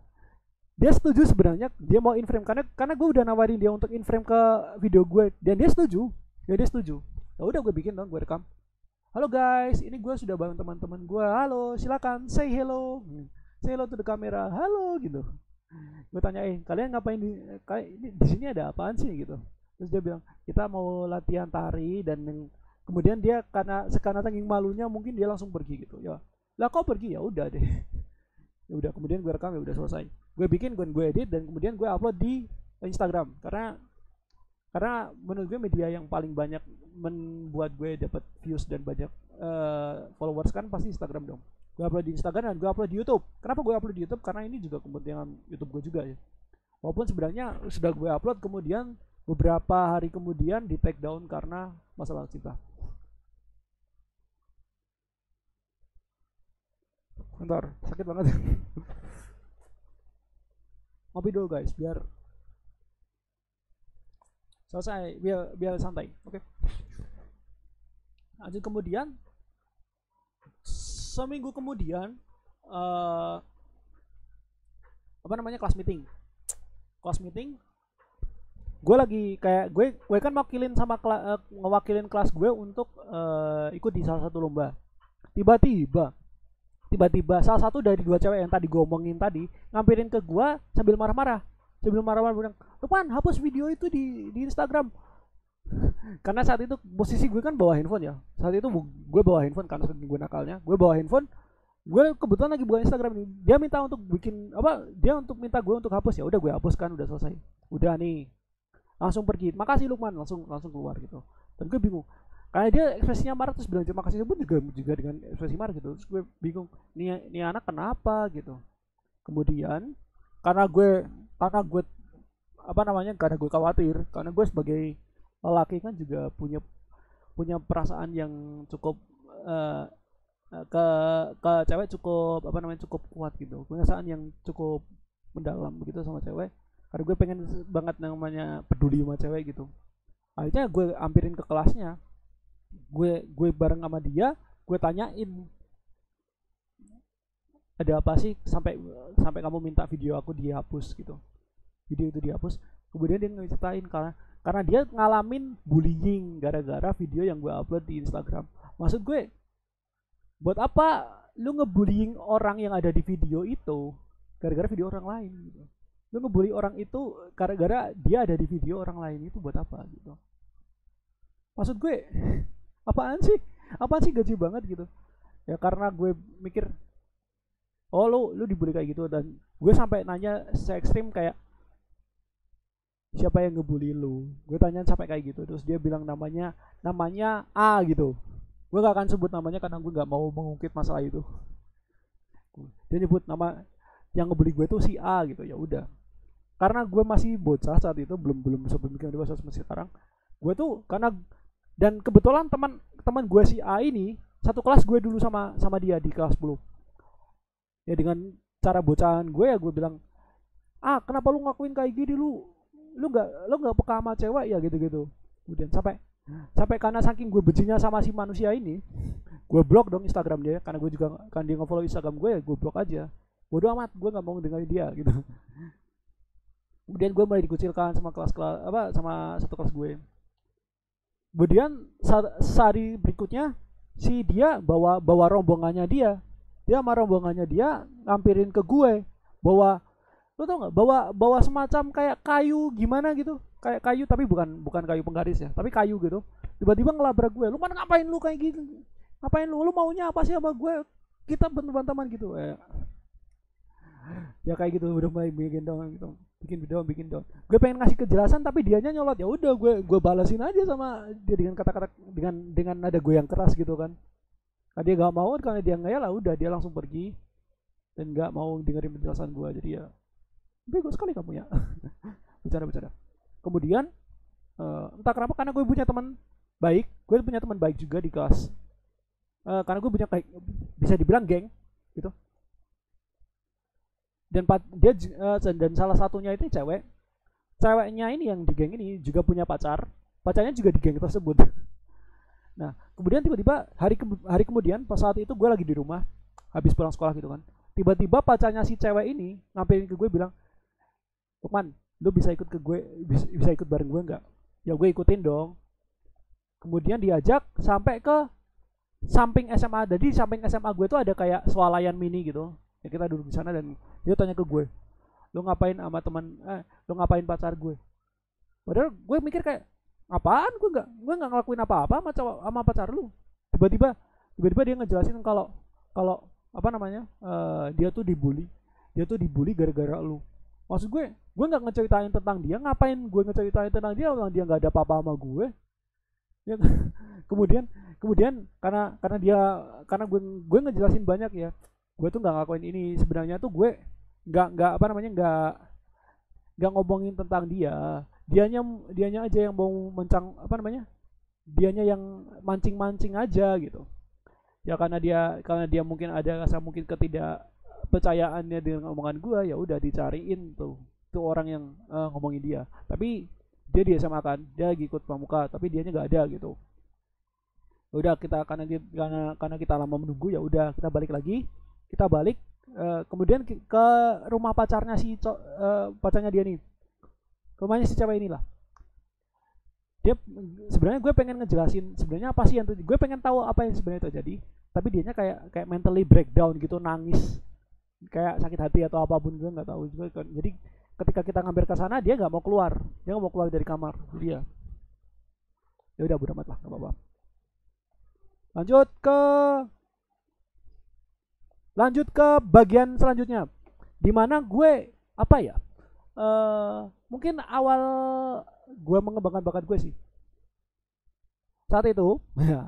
dia setuju sebenarnya, dia mau in frame karena gue udah nawarin dia untuk in frame ke video gue dan dia setuju. Ya udah gue bikin dong, gue rekam. Halo guys, ini gue sudah bareng teman-teman gue. Halo, silakan say hello to the kamera. Halo gitu. Gue tanyain, kalian ngapain di sini ada apaan sih gitu. Terus dia bilang, kita mau latihan tari. Dan kemudian dia karena saking malunya mungkin dia langsung pergi gitu. Ya lah, kok pergi? Ya udah deh. Ya udah, kemudian gue rekam, ya udah selesai. Gue bikin, gue edit, dan kemudian gue upload di Instagram, karena menurut gue media yang paling banyak membuat gue dapat views dan banyak followers kan pasti Instagram dong. Gue upload di Instagram dan gue upload di YouTube. Kenapa gue upload di YouTube? Karena ini juga kepentingan YouTube gue juga ya. Walaupun sebenarnya sudah gue upload, kemudian beberapa hari kemudian di take down karena masalah cipta. Bentar, sakit banget. Ngopi dulu guys, biar selesai, biar santai. Oke. Lanjut, kemudian seminggu kemudian kelas meeting. Gue lagi kayak gue kan ngewakilin kelas gue untuk ikut di salah satu lomba. Tiba-tiba salah satu dari dua cewek yang tadi gue omongin tadi ngampirin ke gue sambil marah-marah bilang, Lukman, hapus video itu di Instagram. Karena saat itu posisi gue kan bawa handphone ya. Saat itu gue bawa handphone karena gue nakalnya. Gue bawa handphone. Gue kebetulan lagi buka Instagram ini. Dia minta minta gue untuk hapus, ya udah gue hapuskan, udah selesai. Udah nih. Langsung pergi. Makasih Lukman, langsung keluar gitu. Dan gue bingung. karena dia ekspresinya marah terus bilang terima kasih pun juga dengan ekspresi marah gitu. Terus gue bingung, nih anak kenapa gitu. Kemudian karena gue apa namanya, karena gue khawatir, karena gue sebagai lelaki kan juga punya punya perasaan yang cukup eh, ke cewek cukup apa namanya, cukup kuat gitu, perasaan yang cukup mendalam begitu sama cewek, karena gue pengen banget namanya peduli sama cewek gitu. Akhirnya gue ampirin ke kelasnya, gue bareng sama dia, gue tanyain ada apa sih sampai sampai kamu minta video aku dihapus gitu, video itu dihapus. Kemudian dia ngeritain karena dia ngalamin bullying gara-gara video yang gue upload di Instagram. Maksud gue, buat apa lu ngebullying orang yang ada di video itu gara-gara video orang lain gitu. Lu ngebully orang itu gara-gara dia ada di video orang lain, itu buat apa gitu. Maksud gue, apaan sih gaji banget gitu. Ya karena gue mikir, oh lu dibully kayak gitu. Dan gue sampai nanya se ekstrim kayak, siapa yang ngebully lu, gue tanyain sampai kayak gitu. Terus dia bilang namanya A gitu. Gue gak akan sebut namanya karena gue gak mau mengungkit masalah itu. Dia nyebut nama yang ngebully gue tuh si A gitu. Ya udah, karena gue masih bocah saat itu, belum bisa berpikir dewasa seperti sekarang. Gue tuh karena, dan kebetulan teman gue si A ini satu kelas gue dulu sama dia di kelas 10. Ya dengan cara bocahan gue ya gue bilang, kenapa lu ngakuin kayak gini, lu nggak peka sama cewek ya gitu. Kemudian sampai karena saking gue bencinya sama si manusia ini, gue blok dong Instagram dia, karena gue juga kan dia nge-follow Instagram gue, ya gue blok aja. Bodoh amat, gue nggak mau dengerin dia gitu. Kemudian gue mulai dikucilkan sama kelas sama satu kelas gue. Kemudian sehari berikutnya si dia bawa rombongannya dia sama rombongannya dia ngampirin ke gue, lo tau nggak, bawa semacam kayak kayu gimana gitu, kayak kayu tapi bukan kayu penggaris ya, tapi kayu gitu. Tiba-tiba ngelabrak gue, lu mana ngapain lu kayak gitu, ngapain lu maunya apa sih sama gue, kita teman gitu. Ya kayak gitu, udah mulai bikin down gitu, bikin down. Gue pengen ngasih kejelasan tapi dianya nyolot. Ya udah, gue balasin aja sama dia dengan kata-kata, dengan nada gue yang keras gitu kan. Karena dia gak mau, karena dia nggak, ya lah udah, dia langsung pergi dan nggak mau dengerin penjelasan gue. Jadi ya bego sekali kamu ya. Bercanda. Kemudian entah kenapa, karena gue punya teman baik juga di kelas. Karena gue punya kayak, bisa dibilang geng gitu. Dan salah satunya itu ceweknya ini yang di geng ini juga punya pacarnya juga di geng tersebut. Nah kemudian tiba-tiba hari kemudian, pas saat itu gue lagi di rumah habis pulang sekolah gitu kan, tiba-tiba pacarnya si cewek ini ngampirin ke gue bilang, Lukman, lu bisa ikut ke gue, bisa ikut bareng gue nggak? Ya gue ikutin dong. Kemudian diajak sampai ke samping SMA. Jadi samping SMA gue tuh ada kayak swalayan mini gitu. Ya kita duduk di sana dan dia tanya ke gue, lu ngapain sama lu ngapain pacar gue? Padahal gue mikir kayak, apaan, gue nggak ngelakuin apa-apa sama pacar lu. Tiba-tiba dia ngejelasin kalau apa namanya, dia tuh dibully gara-gara lu. Maksud gue nggak ngeceritain tentang dia, ngapain gue ngeceritain tentang dia, orang dia nggak ada apa-apa sama gue. Ya, kemudian karena gue ngejelasin banyak ya, gue tuh nggak ngakuin ini, sebenarnya tuh gue nggak apa namanya, nggak ngomongin tentang dianya aja yang mau mencang, apa namanya, dianya yang mancing aja gitu. Ya karena dia mungkin ada rasa mungkin ketidakpercayaannya dengan omongan gue, ya udah dicariin tuh orang yang ngomongin dia. Tapi dia di SMA kan, dia lagi ikut pramuka tapi dianya nggak ada gitu. Udah, karena kita lama menunggu, ya udah kita balik lagi. Kemudian ke rumah pacarnya pacarnya dia nih, ke rumahnya si cewek inilah. Dia sebenarnya, gue pengen ngejelasin sebenarnya apa sih yang gue pengen tahu apa yang sebenarnya terjadi, tapi dianya kayak mentally breakdown gitu, nangis kayak sakit hati atau apapun, gue nggak tahu juga kan. Jadi ketika kita ngambil ke sana, dia nggak mau keluar dari kamar dia. Ya udah, bodo amat lah, nggak apa-apa. Lanjut ke bagian selanjutnya, dimana gue apa ya, mungkin awal gue mengembangkan bakat gue sih. saat itu ya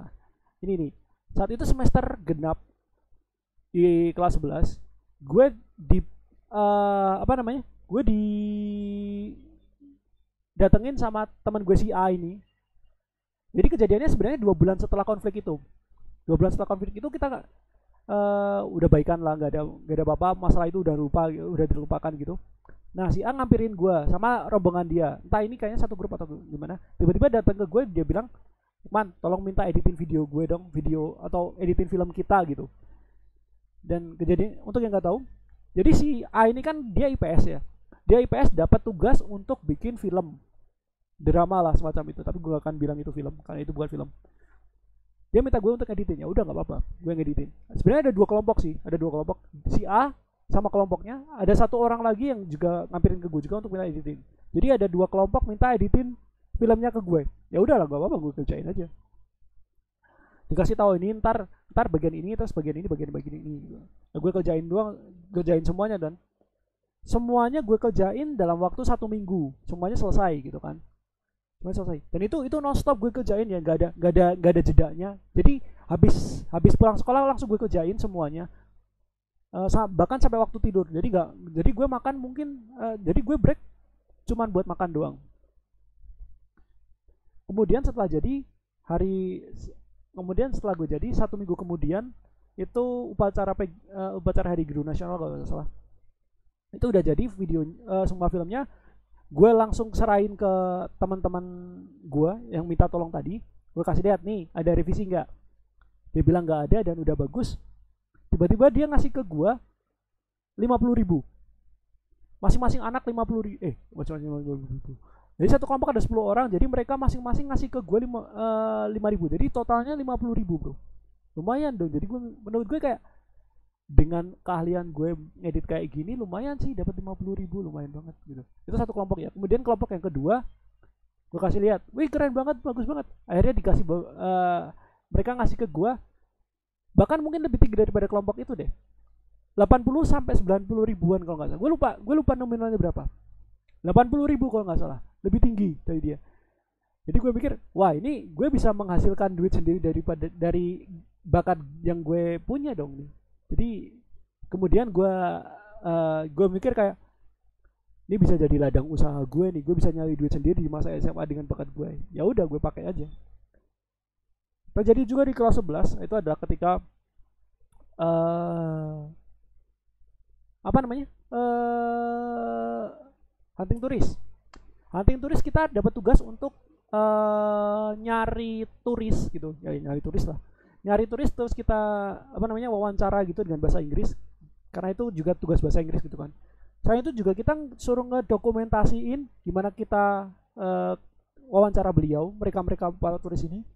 ini nih, saat itu semester genap di kelas 11, gue di apa namanya, gue di datengin sama teman gue si A ini. Jadi kejadiannya sebenarnya 2 bulan setelah konflik itu. 2 bulan setelah konflik itu kita udah baikan lah, nggak ada apa-apa, masalah itu udah dilupakan gitu. Nah si A ngampirin gue sama rombongan dia, entah ini kayaknya satu grup atau gimana, tiba-tiba datang ke gue, dia bilang, Man, tolong minta editin video gue dong, video atau editin film kita gitu. Dan kejadian, untuk yang nggak tahu, jadi si A ini kan dia IPS ya, dia IPS dapat tugas untuk bikin film drama lah semacam itu, tapi gue akan bilang itu film karena itu bukan film. Dia minta gue untuk editin, ya udah nggak apa-apa, gue ngeditin. Sebenarnya ada 2 kelompok sih, ada 2 kelompok, si A sama kelompoknya, ada 1 orang lagi yang juga ngampirin ke gue juga untuk minta editin. Jadi ada 2 kelompok minta editin filmnya ke gue. Ya udahlah, gak apa-apa, gue kerjain aja. Dikasih tahu ini ntar bagian ini, terus bagian ini, bagian ini gitu. Nah, gue kerjain semuanya, dan semuanya gue kerjain dalam waktu 1 minggu, semuanya selesai gitu kan. Semuanya selesai. Dan itu nonstop gue kerjain ya, nggak ada jedanya. Jadi habis pulang sekolah langsung gue kerjain semuanya. Bahkan sampai waktu tidur. Jadi gue makan mungkin jadi gue break cuman buat makan doang. Kemudian setelah gue jadi 1 minggu kemudian itu upacara Hari Guru Nasional kalau nggak salah. Itu udah jadi video, semua filmnya gue langsung serahin ke teman-teman gue yang minta tolong tadi. Gue kasih lihat nih, ada revisi nggak? Dia bilang nggak ada dan udah bagus. Tiba-tiba dia ngasih ke gue 50.000. Masing-masing anak 50.000. Macam-macam 50.000. Jadi satu kelompok ada 10 orang, jadi mereka masing-masing ngasih ke gue 5.000. Jadi totalnya 50.000 bro. Lumayan dong. Jadi menurut gue kayak dengan keahlian gue ngedit kayak gini lumayan sih, dapat 50.000, lumayan banget gitu. Itu satu kelompok ya. Kemudian kelompok yang kedua gue kasih lihat, wih keren banget, bagus banget. Akhirnya dikasih mereka ngasih ke gue bahkan mungkin lebih tinggi daripada kelompok itu deh, 80 sampai 90 ribuan kalau nggak salah. Gue lupa nominalnya berapa. 80.000 kalau nggak salah, lebih tinggi dari dia. Jadi gue pikir, wah ini gue bisa menghasilkan duit sendiri dari bakat yang gue punya dong nih. Jadi kemudian gue mikir kayak, ini bisa jadi ladang usaha gue nih, gue bisa nyari duit sendiri di masa SMA dengan bakat gue. Ya udah, gue pakai aja. Terjadi juga di kelas 11, itu adalah ketika hunting turis. Kita dapat tugas untuk nyari turis gitu, ya nyari turis lah. Nyari turis terus kita wawancara gitu dengan bahasa Inggris, karena itu juga tugas bahasa Inggris gitu kan. Selain itu juga kita suruh ngedokumentasiin gimana kita wawancara beliau, mereka para turis ini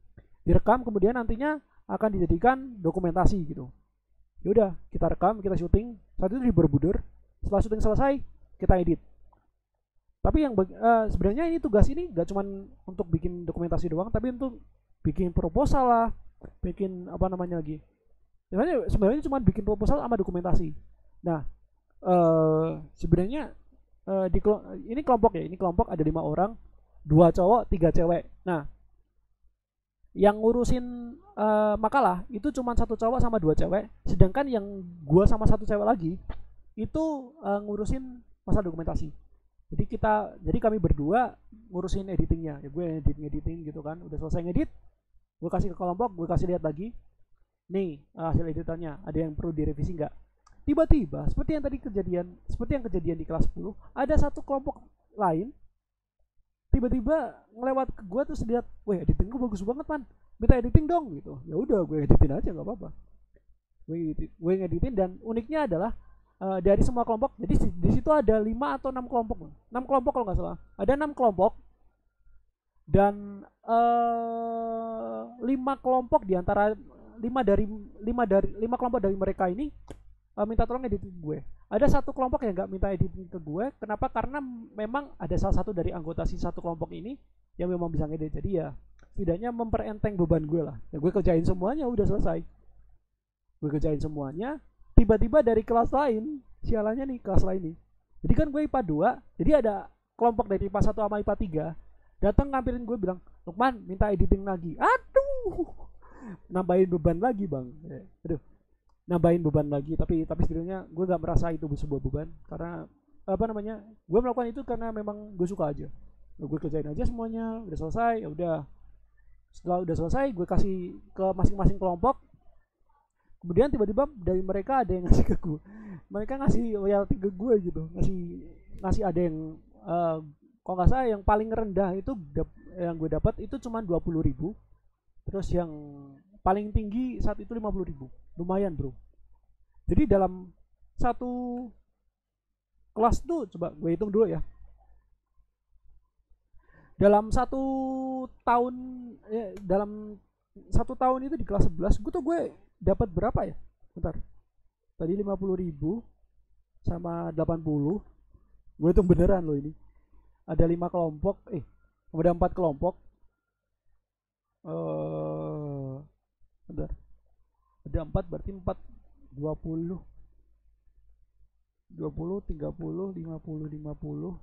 direkam, kemudian nantinya akan dijadikan dokumentasi gitu. Ya udah, kita rekam, kita syuting. Saat itu di Borobudur. Setelah syuting selesai, kita edit. Tapi yang sebenarnya ini tugas ini gak cuma untuk bikin dokumentasi doang, tapi untuk bikin proposal lah, bikin lagi. Sebenarnya cuma bikin proposal sama dokumentasi. Nah, sebenarnya ini kelompok ada 5 orang, 2 cowok, 3 cewek. Nah, yang ngurusin makalah itu cuma 1 cowok sama 2 cewek, sedangkan yang gua sama 1 cewek lagi itu ngurusin masalah dokumentasi. Jadi kami berdua ngurusin editingnya. Ya gue editing gitu kan. Udah selesai ngedit, gue kasih ke kelompok, gue kasih lihat lagi. Nih hasil editannya, ada yang perlu direvisi nggak? Tiba-tiba seperti yang kejadian di kelas 10, ada satu kelompok lain tiba-tiba ngelewat ke gue terus lihat, wah editing gue bagus banget man, minta editing dong gitu. Ya udah, gue editin aja nggak apa-apa. Gue ngeditin, dan uniknya adalah dari semua kelompok, jadi di situ ada 5 atau 6 kelompok, 6 kelompok kalau nggak salah, ada 6 kelompok, dan 5 kelompok diantara 5 kelompok dari mereka ini minta tolong editing gue. Ada 1 kelompok yang nggak minta editing ke gue. Kenapa? Karena memang ada salah satu dari anggota si 1 kelompok ini yang memang bisa ngedit. Jadi ya setidaknya memperenteng beban gue lah. Ya gue kerjain semuanya, udah selesai. Gue kerjain semuanya. Tiba-tiba dari kelas lain, sialannya nih kelas lain nih. Jadi kan gue IPA 2, jadi ada kelompok dari IPA 1 sama IPA 3 datang ngampirin gue bilang, Lukman minta editing lagi. Aduh, nambahin beban lagi bang. Aduh, nambahin beban lagi, tapi sebenarnya gue gak merasa itu sebuah beban karena apa namanya, gue melakukan itu karena memang gue suka aja. Gue kerjain aja semuanya, udah selesai ya udah. Setelah udah selesai gue kasih ke masing-masing kelompok. Kemudian tiba-tiba dari mereka ada yang ngasih ke gue, mereka ngasih royalti ke gue gitu, ngasih ngasih ada yang kalau nggak salah yang paling rendah itu yang gue dapat itu cuma 20.000. Terus yang paling tinggi saat itu 50.000. Lumayan bro. Jadi dalam satu kelas tuh, coba gue hitung dulu ya, dalam tahun dalam satu tahun itu di kelas 11 gue dapat berapa ya, bentar, tadi 50.000 sama 80, gue hitung beneran loh ini, ada 5 kelompok, ada 4 kelompok, bentar, ada 4 berarti 4, 20, 30, 50, 50,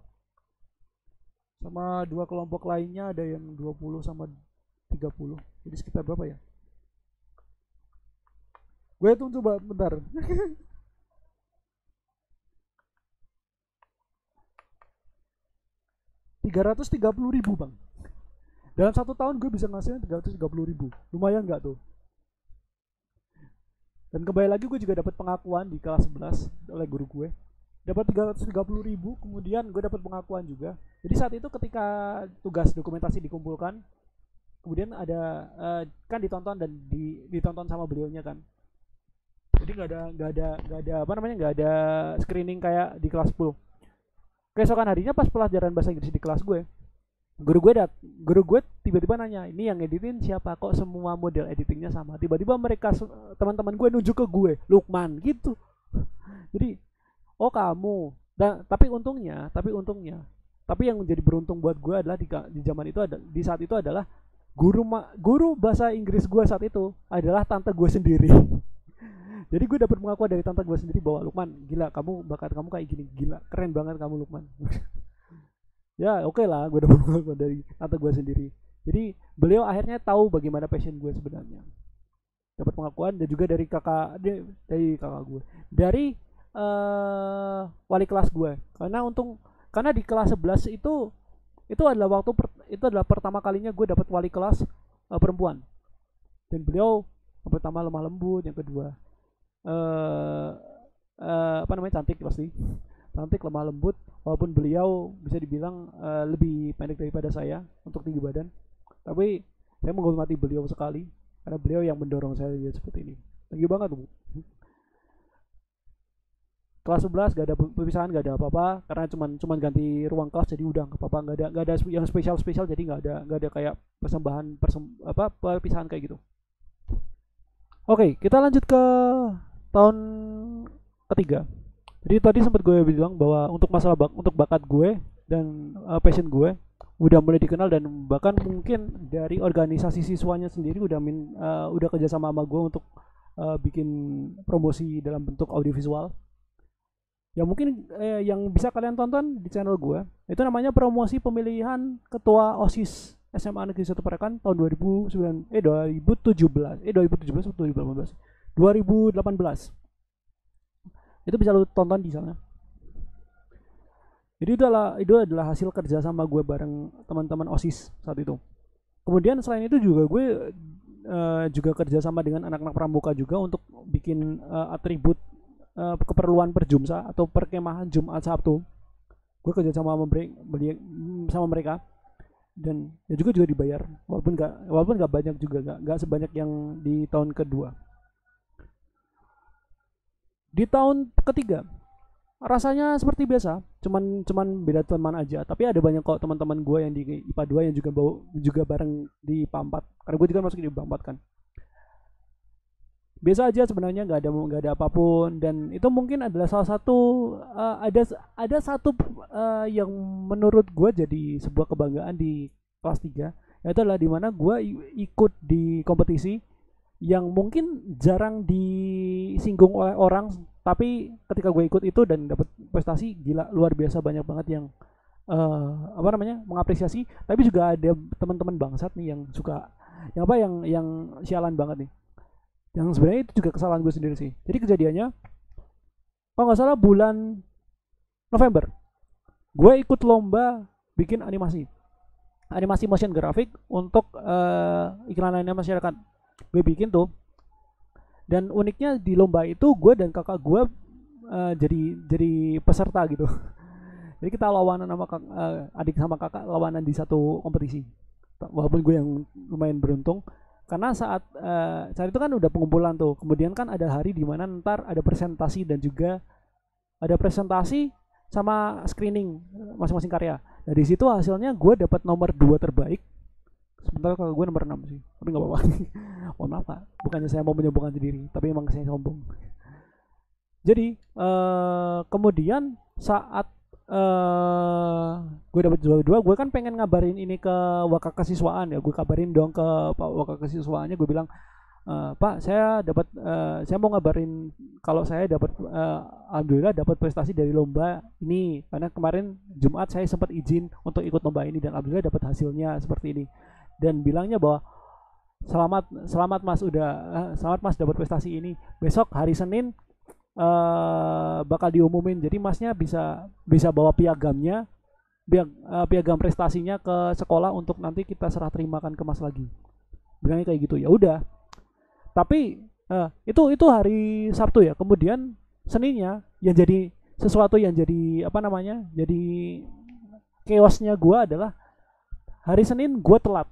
sama 2 kelompok lainnya ada yang 20 sama 30, jadi sekitar berapa ya, gue hitung coba bentar. 330.000 bang, dalam satu tahun gue bisa ngasihin 330.000, lumayan nggak tuh? Dan kembali lagi gue juga dapat pengakuan di kelas 11 oleh guru gue, dapat 330.000, kemudian gue dapat pengakuan juga. Jadi saat itu ketika tugas dokumentasi dikumpulkan, kemudian ada kan ditonton dan ditonton sama beliaunya kan. Jadi nggak ada apa namanya, nggak ada screening kayak di kelas 10. Keesokan harinya pas pelajaran bahasa Inggris di kelas gue, guru gue tiba-tiba nanya, ini yang editin siapa, kok semua model editingnya sama. Tiba-tiba mereka teman-teman gue nunjuk ke gue, Lukman gitu. Jadi oh kamu, dan tapi yang menjadi beruntung buat gue adalah di zaman itu di saat itu adalah guru bahasa Inggris gue saat itu adalah tante gue sendiri. Jadi gue dapat pengakuan dari tante gue sendiri bahwa Lukman, gila kamu, bakat kamu kayak gini, gila keren banget kamu Lukman. Ya oke lah, gue dapat pengakuan dari tante gue sendiri. Jadi beliau akhirnya tahu bagaimana passion gue sebenarnya. Dapat pengakuan, dan juga dari kakak gue, dari wali kelas gue. Karena di kelas 11 itu adalah pertama kalinya gue dapat wali kelas perempuan. Dan beliau yang pertama lemah lembut, yang kedua apa namanya, cantik, pasti cantik, lemah lembut, walaupun beliau bisa dibilang lebih pendek daripada saya untuk tinggi badan, tapi saya menghormati beliau sekali karena beliau yang mendorong saya jadi seperti ini. Tinggi banget bu. Kelas 11 gak ada perpisahan, gak ada apa-apa, karena cuman ganti ruang kelas, jadi udah nggak apa-apa, nggak ada yang spesial, jadi nggak ada kayak perpisahan kayak gitu. Oke, kita lanjut ke tahun ketiga. Jadi tadi sempat gue bilang bahwa untuk masalah untuk bakat gue dan passion gue udah mulai dikenal, dan bahkan mungkin dari organisasi siswanya sendiri udah kerja sama gue untuk bikin promosi dalam bentuk audiovisual. Ya mungkin yang bisa kalian tonton di channel gue, itu namanya promosi pemilihan ketua OSIS SMA Negeri 1 Parakan tahun 2018 itu bisa lo tonton di sana. Jadi itu adalah hasil kerja sama gue bareng teman-teman OSIS saat itu. Kemudian selain itu juga gue juga kerja sama dengan anak-anak pramuka juga untuk bikin atribut keperluan perjumsa atau perkemahan Jumat Sabtu. Gue kerja sama mereka, dan ya juga dibayar, walaupun nggak banyak juga, nggak sebanyak yang di tahun kedua. Di tahun ketiga rasanya seperti biasa, cuman beda teman aja, tapi ada banyak kok teman-teman gue yang di IPA 2 yang juga bareng di IPA 4, karena gue juga masuk di IPA 4 kan. Biasa aja sebenarnya, nggak ada apapun, dan itu mungkin adalah salah satu ada satu yang menurut gue jadi sebuah kebanggaan di kelas 3, yaitu adalah dimana gue ikut di kompetisi yang mungkin jarang disinggung oleh orang, tapi ketika gue ikut itu dan dapat prestasi gila luar biasa, banyak banget yang mengapresiasi. Tapi juga ada teman-teman bangsat nih yang suka yang apa yang sialan banget nih, yang sebenarnya itu juga kesalahan gue sendiri sih. Jadi kejadiannya kalau nggak salah bulan November gue ikut lomba bikin animasi motion graphic untuk iklan lainnya masyarakat. Gue bikin tuh, dan uniknya di lomba itu gue dan kakak gue jadi peserta gitu. Jadi kita lawanan sama adik sama kakak, lawanan di satu kompetisi. Walaupun gue yang lumayan beruntung, karena saat itu kan udah pengumpulan tuh. Kemudian kan ada hari di mana ntar ada presentasi, dan juga ada presentasi sama screening masing-masing karya. Nah di situ hasilnya gue dapat nomor 2 terbaik. Sementara kalau gue nomor 6 sih, tapi nggak apa-apa. Mohon maaf pak, bukannya saya mau menyombongkan diri, tapi emang saya sombong. Jadi kemudian saat gue dapat juara 2, gue kan pengen ngabarin ini ke wakil kesiswaan ya. Gue kabarin dong ke pak wakil kesiswaannya, gue bilang, Pak, saya mau ngabarin kalau saya dapat alhamdulillah dapat prestasi dari lomba ini, karena kemarin Jumat saya sempat izin untuk ikut lomba ini dan alhamdulillah dapat hasilnya seperti ini. Dan bilangnya bahwa selamat Mas, selamat Mas dapat prestasi ini. Besok hari Senin bakal diumumin, jadi Masnya bisa bawa piagamnya, piagam prestasinya ke sekolah untuk nanti kita serah terimakan ke Mas lagi. Bilangnya kayak gitu. Ya udah. Tapi itu hari Sabtu ya. Kemudian Seninnya yang jadi sesuatu yang jadi apa namanya? Jadi chaosnya gue adalah hari Senin gue telat.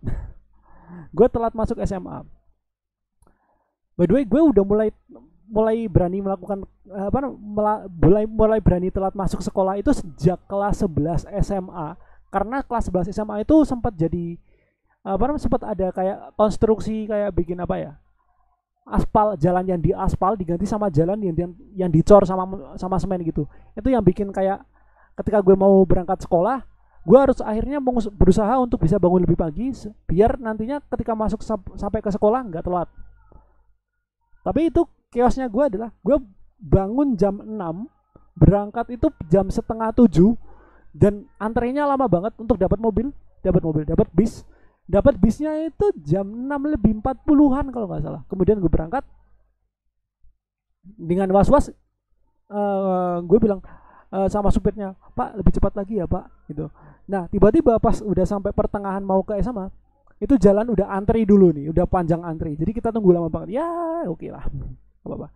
Gue telat masuk SMA. By the way, gue udah mulai berani melakukan mulai berani telat masuk sekolah itu sejak kelas 11 SMA, karena kelas 11 SMA itu sempat jadi sempat ada kayak konstruksi, kayak bikin apa ya, aspal, jalan yang di aspal diganti sama jalan yang dicor sama semen gitu. Itu yang bikin kayak ketika gue mau berangkat sekolah, gue harus akhirnya berusaha untuk bisa bangun lebih pagi biar nantinya ketika masuk sampai ke sekolah nggak telat. Tapi itu chaosnya gue adalah gue bangun jam 6, berangkat itu jam setengah 7, dan antrenya lama banget untuk dapat bis. Dapat bisnya itu jam 6 lebih 40-an kalau nggak salah. Kemudian gue berangkat dengan was-was, gue bilang sama supirnya, Pak lebih cepat lagi ya Pak gitu. Nah tiba-tiba pas udah sampai pertengahan mau ke SMA, itu jalan udah antri dulu nih, udah panjang antri. Jadi kita tunggu lama banget. Ya oke lah, apa-apa.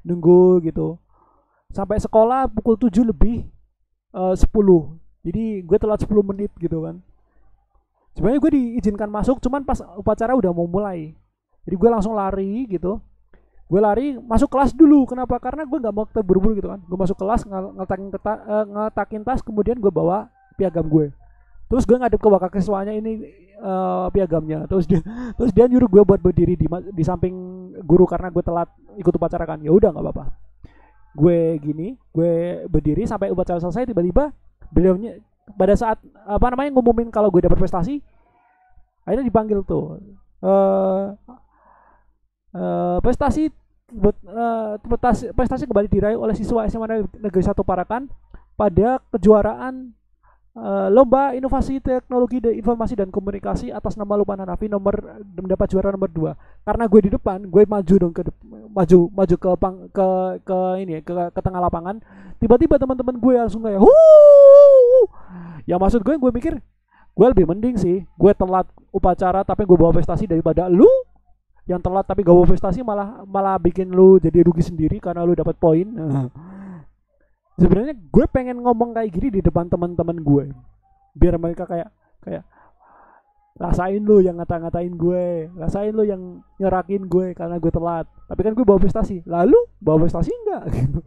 Nunggu gitu. Sampai sekolah pukul 7 lebih 10. Jadi gue telat 10 menit gitu kan. Sebenarnya gue diizinkan masuk, cuman pas upacara udah mau mulai. Jadi gue langsung lari gitu. Gue lari masuk kelas dulu. Kenapa? Karena gue nggak mau terburu-buru gitu kan. Gue masuk kelas, ngetakin tas, kemudian gue bawa piagam gue. Terus gue ngadep ke wakil kesiswanya, ini piagamnya. Terus dia nyuruh gue buat berdiri di samping guru karena gue telat ikut upacara kan. Ya udah nggak apa-apa. Gue berdiri sampai upacara selesai. Tiba-tiba beliaunya pada saat ngumumin kalau gue dapat prestasi, akhirnya dipanggil tuh. Prestasi kembali diraih oleh siswa SMA Negeri 1 Parakan pada kejuaraan lomba inovasi teknologi dan informasi dan komunikasi atas nama Lukman Hanafi, mendapat juara nomor 2. Karena gue di depan, gue maju dong maju ke tengah lapangan. Tiba-tiba teman-teman gue langsung kayak ya maksud gue mikir gue lebih mending sih gue telat upacara tapi gue bawa prestasi daripada lu yang telat tapi gak bawa prestasi malah bikin lu jadi rugi sendiri karena lu dapat poin. Sebenarnya gue pengen ngomong kayak gini di depan teman-teman gue biar mereka kayak rasain lu yang ngatain gue, rasain lu yang nyerakin gue karena gue telat, tapi kan gue bawa prestasi, lalu bawa prestasi enggak gitu.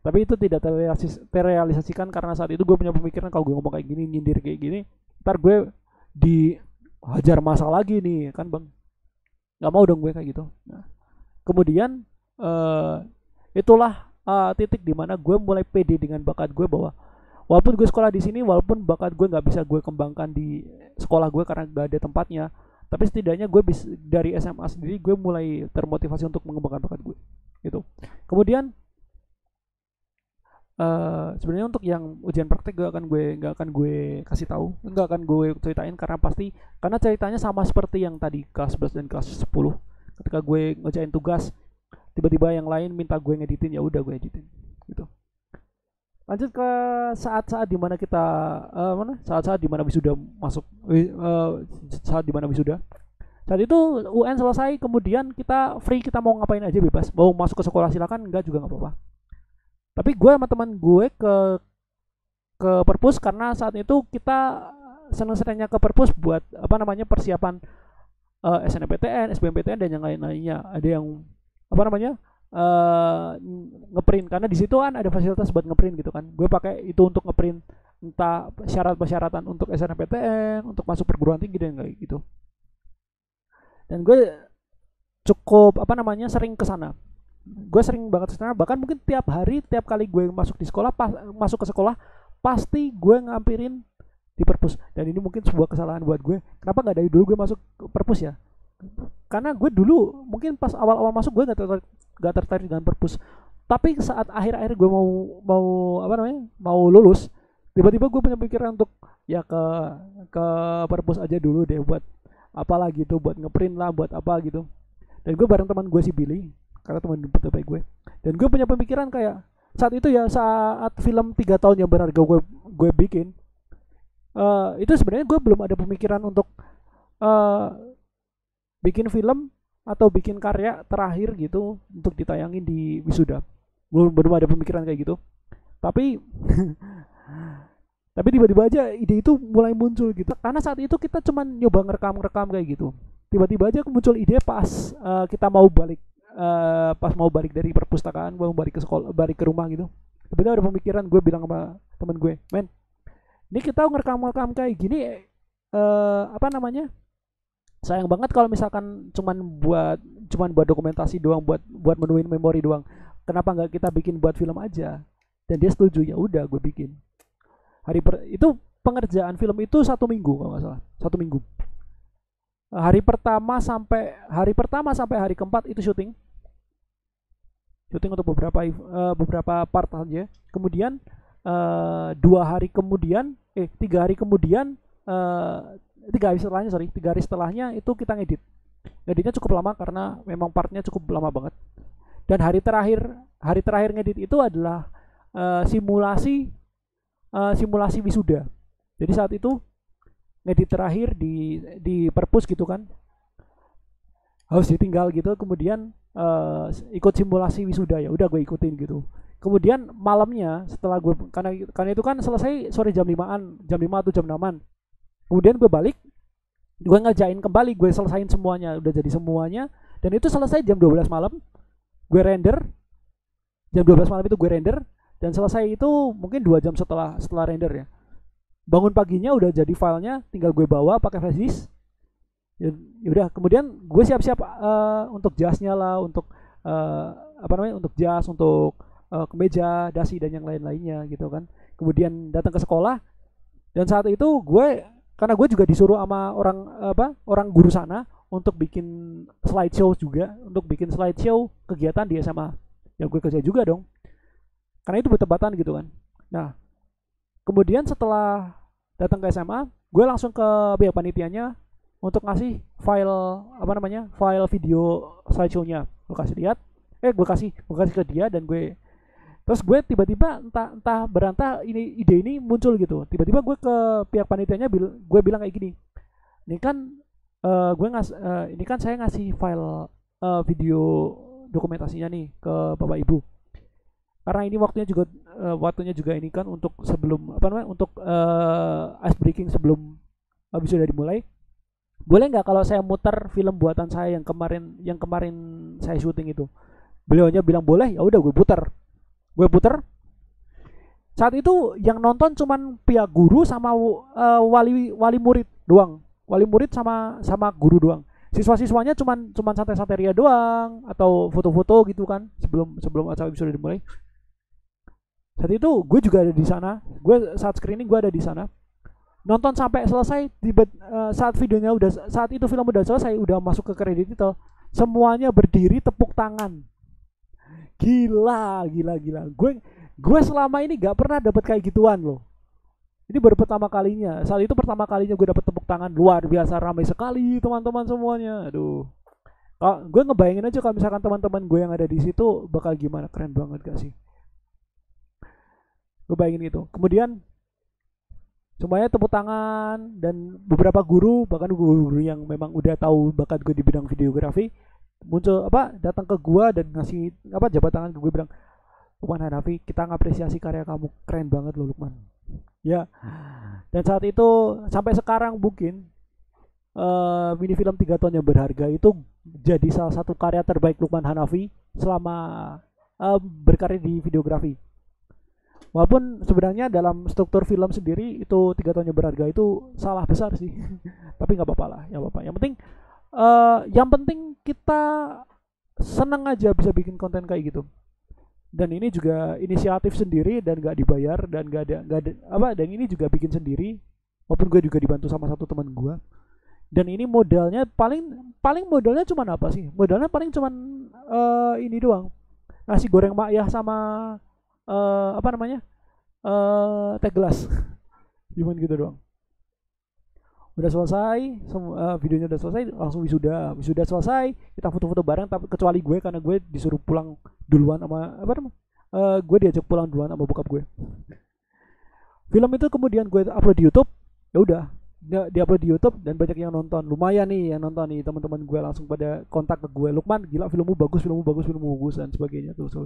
Tapi itu tidak terrealisasikan karena saat itu gue punya pemikiran kalau gue ngomong kayak gini, nyindir kayak gini, ntar gue dihajar masa lagi nih kan bang, nggak mau dong gue kayak gitu. Nah, kemudian itulah titik dimana gue mulai pede dengan bakat gue, bahwa walaupun gue sekolah di sini, walaupun bakat gue nggak bisa gue kembangkan di sekolah gue karena gak ada tempatnya, tapi setidaknya gue bisa dari SMA sendiri gue mulai termotivasi untuk mengembangkan bakat gue gitu. Kemudian sebenarnya untuk yang ujian praktek nggak akan gue kasih tahu, nggak akan gue ceritain karena ceritanya sama seperti yang tadi kelas 11 dan kelas 10. Ketika gue ngerjain tugas, tiba-tiba yang lain minta gue ngeditin, ya udah gue editin gitu. Lanjut ke saat-saat dimana kita saat-saat dimana wisuda masuk, saat dimana wisuda. Saat itu UN selesai, kemudian kita free, kita mau ngapain aja bebas, mau masuk ke sekolah silakan, enggak juga nggak apa-apa. Tapi gue sama teman gue ke perpus karena saat itu kita senang-senangnya ke perpus buat persiapan SNMPTN, SBMPTN dan yang lain-lainnya. Ada yang ngeprint, karena di situ kan ada fasilitas buat ngeprint gitu kan. Gue pakai itu untuk ngeprint entah syarat-persyaratan untuk SNMPTN, untuk masuk perguruan tinggi dan kayak gitu. Dan gue cukup sering ke sana. Gue sering banget ke sana, bahkan mungkin tiap kali gue masuk ke sekolah pasti gue ngampirin di perpus. Dan ini mungkin sebuah kesalahan buat gue. Kenapa nggak dari dulu gue masuk ke perpus ya? Karena gue dulu mungkin pas awal-awal masuk gue nggak tertarik dengan perpus. Tapi saat akhir-akhir gue mau lulus, tiba-tiba gue punya pikiran untuk ya ke perpus aja dulu deh, buat apalah gitu, buat ngeprint lah, buat apa gitu. Dan gue bareng teman gue si Billy, karena teman terbaik gue. Dan gue punya pemikiran kayak saat itu ya, saat film 3 tahun yang berharga gue bikin, itu sebenarnya gue belum ada pemikiran untuk bikin film atau bikin karya terakhir gitu untuk ditayangin di wisuda. Belum ada pemikiran kayak gitu. Tapi tiba-tiba aja ide itu mulai muncul gitu. Karena saat itu kita cuman nyoba ngerekam kayak gitu. Tiba-tiba aja muncul ide pas kita mau balik dari perpustakaan, mau balik ke sekolah, balik ke rumah gitu. Tiba-tiba ada pemikiran, gue bilang sama temen gue, men, ini kita ngerekam kayak gini, sayang banget kalau misalkan cuman buat dokumentasi doang, buat menuin memori doang. Kenapa nggak kita bikin buat film aja? Dan dia setuju, ya udah gue bikin. Itu pengerjaan film itu 1 minggu kalau nggak salah, 1 minggu. Hari pertama sampai hari keempat itu syuting untuk beberapa part aja. Kemudian 3 hari setelahnya itu kita ngeditnya cukup lama karena memang partnya cukup lama banget. Dan hari terakhir ngedit itu adalah simulasi wisuda. Jadi saat itu ngedit terakhir di perpus gitu kan, harus ditinggal gitu, kemudian ikut simulasi wisuda, ya udah gue ikutin gitu. Kemudian malamnya setelah gue, karena itu kan selesai sore jam 5 atau jam 6. Kemudian gue balik, gue ngerjain kembali, gue selesain semuanya, udah jadi semuanya. Dan itu selesai jam 12 malam, gue render. Jam 12 malam itu gue render, dan selesai itu mungkin 2 jam setelah render ya. Bangun paginya udah jadi filenya, tinggal gue bawa pakai flash disk. Ya udah, kemudian gue siap-siap untuk jasnya lah, untuk untuk jas, untuk kemeja, dasi dan yang lain-lainnya gitu kan. Kemudian datang ke sekolah, dan saat itu karena gue juga disuruh sama orang guru sana untuk bikin slideshow juga, untuk bikin slideshow kegiatan di SMA. Ya gue kerja juga dong, karena itu bertepatan gitu kan. Nah, kemudian setelah datang ke SMA, gue langsung ke pihak panitianya untuk ngasih file video slideshow-nya. Gue kasih lihat, gue kasih ke dia, dan terus gue tiba-tiba entah berantah ide ini muncul gitu. Tiba-tiba gue ke pihak panitianya, gue bilang kayak gini, ini kan saya ngasih file video dokumentasinya nih ke Bapak Ibu. Karena ini waktunya juga ini kan untuk sebelum untuk ice breaking sebelum wisuda dimulai. Boleh nggak kalau saya muter film buatan saya yang kemarin saya syuting itu? Beliaunya bilang boleh, ya udah gue puter. Saat itu yang nonton cuman pihak guru sama wali murid doang. Wali murid sama guru doang. Siswa-siswanya cuman santai-santai ria doang, atau foto-foto gitu kan sebelum acara wisuda dimulai. Saat itu gue juga ada di sana. Saat screening gue ada di sana. Nonton sampai selesai, saat itu film udah selesai, udah masuk ke kredit itu, semuanya berdiri tepuk tangan. Gila. Gue selama ini gak pernah dapet kayak gituan loh. Ini baru pertama kalinya. Saat itu pertama kalinya gue dapet tepuk tangan luar biasa, ramai sekali teman-teman semuanya. Aduh. Kalau gue ngebayangin aja kalau misalkan teman-teman gue yang ada di situ bakal gimana, keren banget gak sih? Gue bayangin gitu. Kemudian semuanya tepuk tangan dan beberapa guru, bahkan guru-guru yang memang udah tahu bakat gue di bidang videografi, muncul apa, datang ke gue dan ngasih apa, jabat tangan ke gue, bilang, Lukman Hanafi, kita ngapresiasi karya kamu, keren banget loh Lukman. Ya, dan saat itu sampai sekarang mungkin mini film 3 ton yang berharga itu jadi salah satu karya terbaik Lukman Hanafi selama berkarya di videografi. Walaupun sebenarnya dalam struktur film sendiri itu 3 ton yang berharga itu salah besar sih. Tapi nggak apa-apa lah, ya apa. Yang penting kita seneng aja bisa bikin konten kayak gitu. Dan ini juga inisiatif sendiri dan gak dibayar dan gak ada apa, dan ini juga bikin sendiri. Walaupun gue juga dibantu sama satu teman gue. Dan ini modalnya paling modalnya cuman apa sih? Modalnya paling cuman ini doang. Nasi goreng makyah sama apa namanya? Teh gelas. Cuman gitu doang. Udah selesai, videonya udah selesai, langsung wisuda selesai, kita foto-foto bareng. Tapi kecuali gue, karena gue disuruh pulang duluan sama apa namanya, gue diajak pulang duluan sama bokap gue. Film itu kemudian gue upload di YouTube. Ya udah, di upload di YouTube dan banyak yang nonton. Lumayan nih yang nonton nih, teman-teman gue langsung pada kontak ke gue, Lukman gila, filmmu bagus dan sebagainya terus.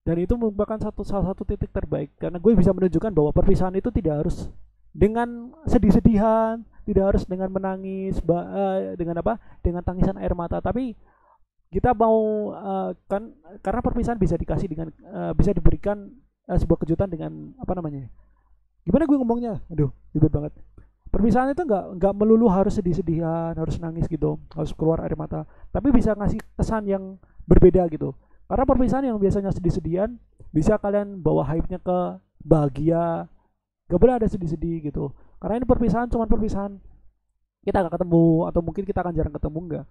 Dan itu merupakan salah satu titik terbaik, karena gue bisa menunjukkan bahwa perpisahan itu tidak harus dengan sedih-sedihan, tidak harus dengan menangis, dengan apa, dengan tangisan air mata, tapi kita mau kan, karena perpisahan bisa dikasih dengan bisa diberikan sebuah kejutan dengan apa namanya, gimana gue ngomongnya, aduh ribet banget. Perpisahan itu nggak melulu harus sedih-sedihan, harus nangis gitu, harus keluar air mata, tapi bisa ngasih kesan yang berbeda gitu. Karena perpisahan yang biasanya sedih-sedihan bisa kalian bawa hype-nya ke bahagia. Gak boleh ada sedih-sedih gitu. Karena ini perpisahan, cuman perpisahan kita gak ketemu, atau mungkin kita akan jarang ketemu, enggak.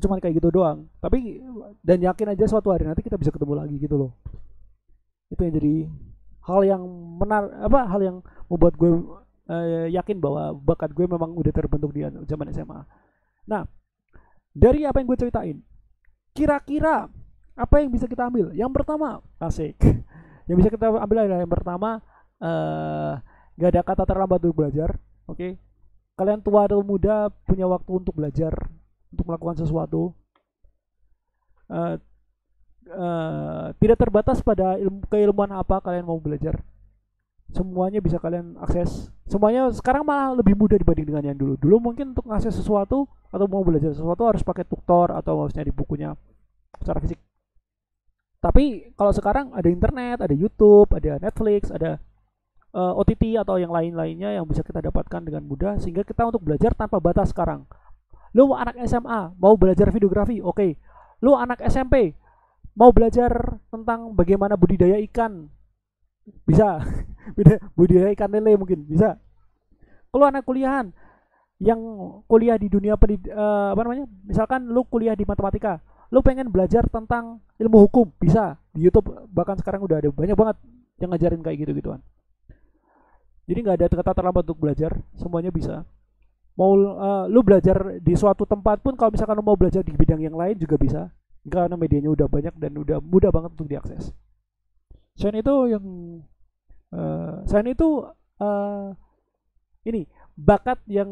Cuman kayak gitu doang. Tapi dan yakin aja suatu hari nanti kita bisa ketemu lagi gitu loh. Itu yang jadi hal yang hal yang membuat gue yakin bahwa bakat gue memang udah terbentuk di zaman SMA. Nah, dari apa yang gue ceritain, kira-kira apa yang bisa kita ambil? Yang pertama, asik. Yang bisa kita ambil adalah yang pertama, gak ada kata terlambat untuk belajar. Oke, kalian tua atau muda punya waktu untuk belajar, untuk melakukan sesuatu. Tidak terbatas pada keilmuan apa kalian mau belajar. Semuanya bisa kalian akses. Semuanya sekarang malah lebih mudah dibanding dengan yang dulu. Dulu mungkin untuk akses sesuatu atau mau belajar sesuatu harus pakai tutor atau harus nyari bukunya secara fisik. Tapi kalau sekarang ada internet, ada YouTube, ada Netflix, ada OTT atau yang lain-lainnya yang bisa kita dapatkan dengan mudah, sehingga kita untuk belajar tanpa batas sekarang. Lu anak SMA mau belajar videografi, oke. Lu anak SMP mau belajar tentang bagaimana budidaya ikan, bisa. Budidaya ikan lele mungkin bisa. Kalau anak kuliahan yang kuliah di dunia apa namanya, misalkan lu kuliah di matematika, lu pengen belajar tentang ilmu hukum, bisa. Di YouTube bahkan sekarang udah ada banyak banget yang ngajarin kayak gitu-gituan. Jadi nggak ada kata terlambat untuk belajar, semuanya bisa. Mau lu belajar di suatu tempat pun, kalau misalkan lu mau belajar di bidang yang lain juga bisa, karena medianya udah banyak dan udah mudah banget untuk diakses. Selain itu ini bakat yang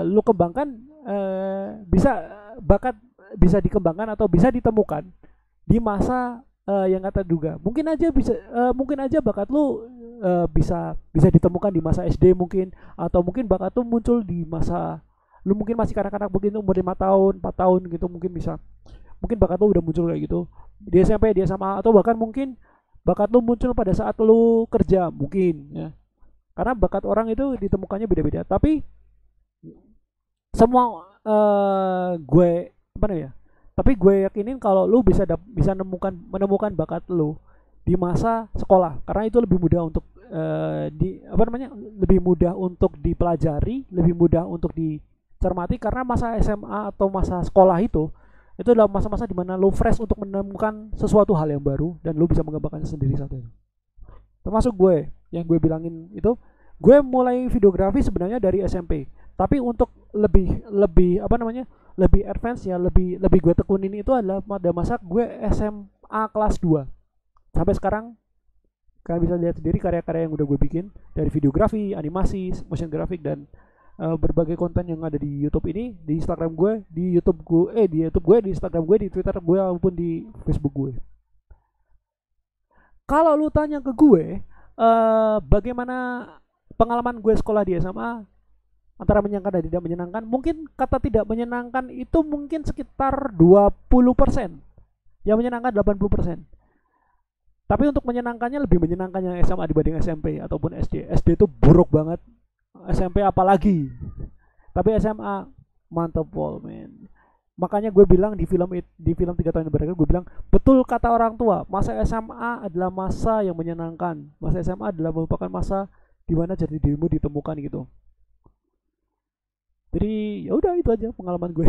lu kembangkan, bakat bisa dikembangkan atau bisa ditemukan di masa yang kata duga. Mungkin aja bakat lu bisa ditemukan di masa SD mungkin, atau mungkin bakat tuh muncul di masa lu mungkin masih kanak-kanak, mungkin umur 5 tahun 4 tahun gitu, mungkin bakat lu udah muncul kayak gitu di SMP, di SMA, atau bahkan mungkin bakat lu muncul pada saat lu kerja mungkin ya. Karena bakat orang itu ditemukannya beda-beda, tapi semua gue apa ya, tapi gue yakinin kalau lu bisa menemukan bakat lu di masa sekolah, karena itu lebih mudah untuk lebih mudah untuk dipelajari, lebih mudah untuk dicermati, karena masa SMA atau masa sekolah itu Itu adalah masa-masa dimana lo fresh untuk menemukan sesuatu hal yang baru dan lo bisa mengembangkannya sendiri saat itu. Termasuk gue yang gue bilangin itu, gue mulai videografi sebenarnya dari SMP, tapi untuk lebih lebih apa namanya lebih advance ya, lebih lebih gue tekunin itu adalah pada masa gue SMA kelas 2 sampai sekarang. Kalian bisa lihat sendiri karya-karya yang udah gue bikin dari videografi, animasi, motion graphic, dan berbagai konten yang ada di YouTube ini, di Instagram gue, di YouTube gue, di Instagram gue, di Twitter gue, maupun di Facebook gue. Kalau lu tanya ke gue, bagaimana pengalaman gue sekolah di SMA antara menyenangkan dan tidak menyenangkan, mungkin kata tidak menyenangkan itu mungkin sekitar 20%, yang menyenangkan 80%. Tapi untuk menyenangkannya, lebih menyenangkannya SMA dibanding SMP ataupun SD. SD itu buruk banget, SMP apalagi. Tapi SMA mantep pol men. Makanya gue bilang di film 3 tahun yang berakhir, gue bilang betul kata orang tua, masa SMA adalah masa yang menyenangkan. Masa SMA adalah merupakan masa di mana jati dirimu ditemukan gitu. Jadi ya udah, itu aja pengalaman gue.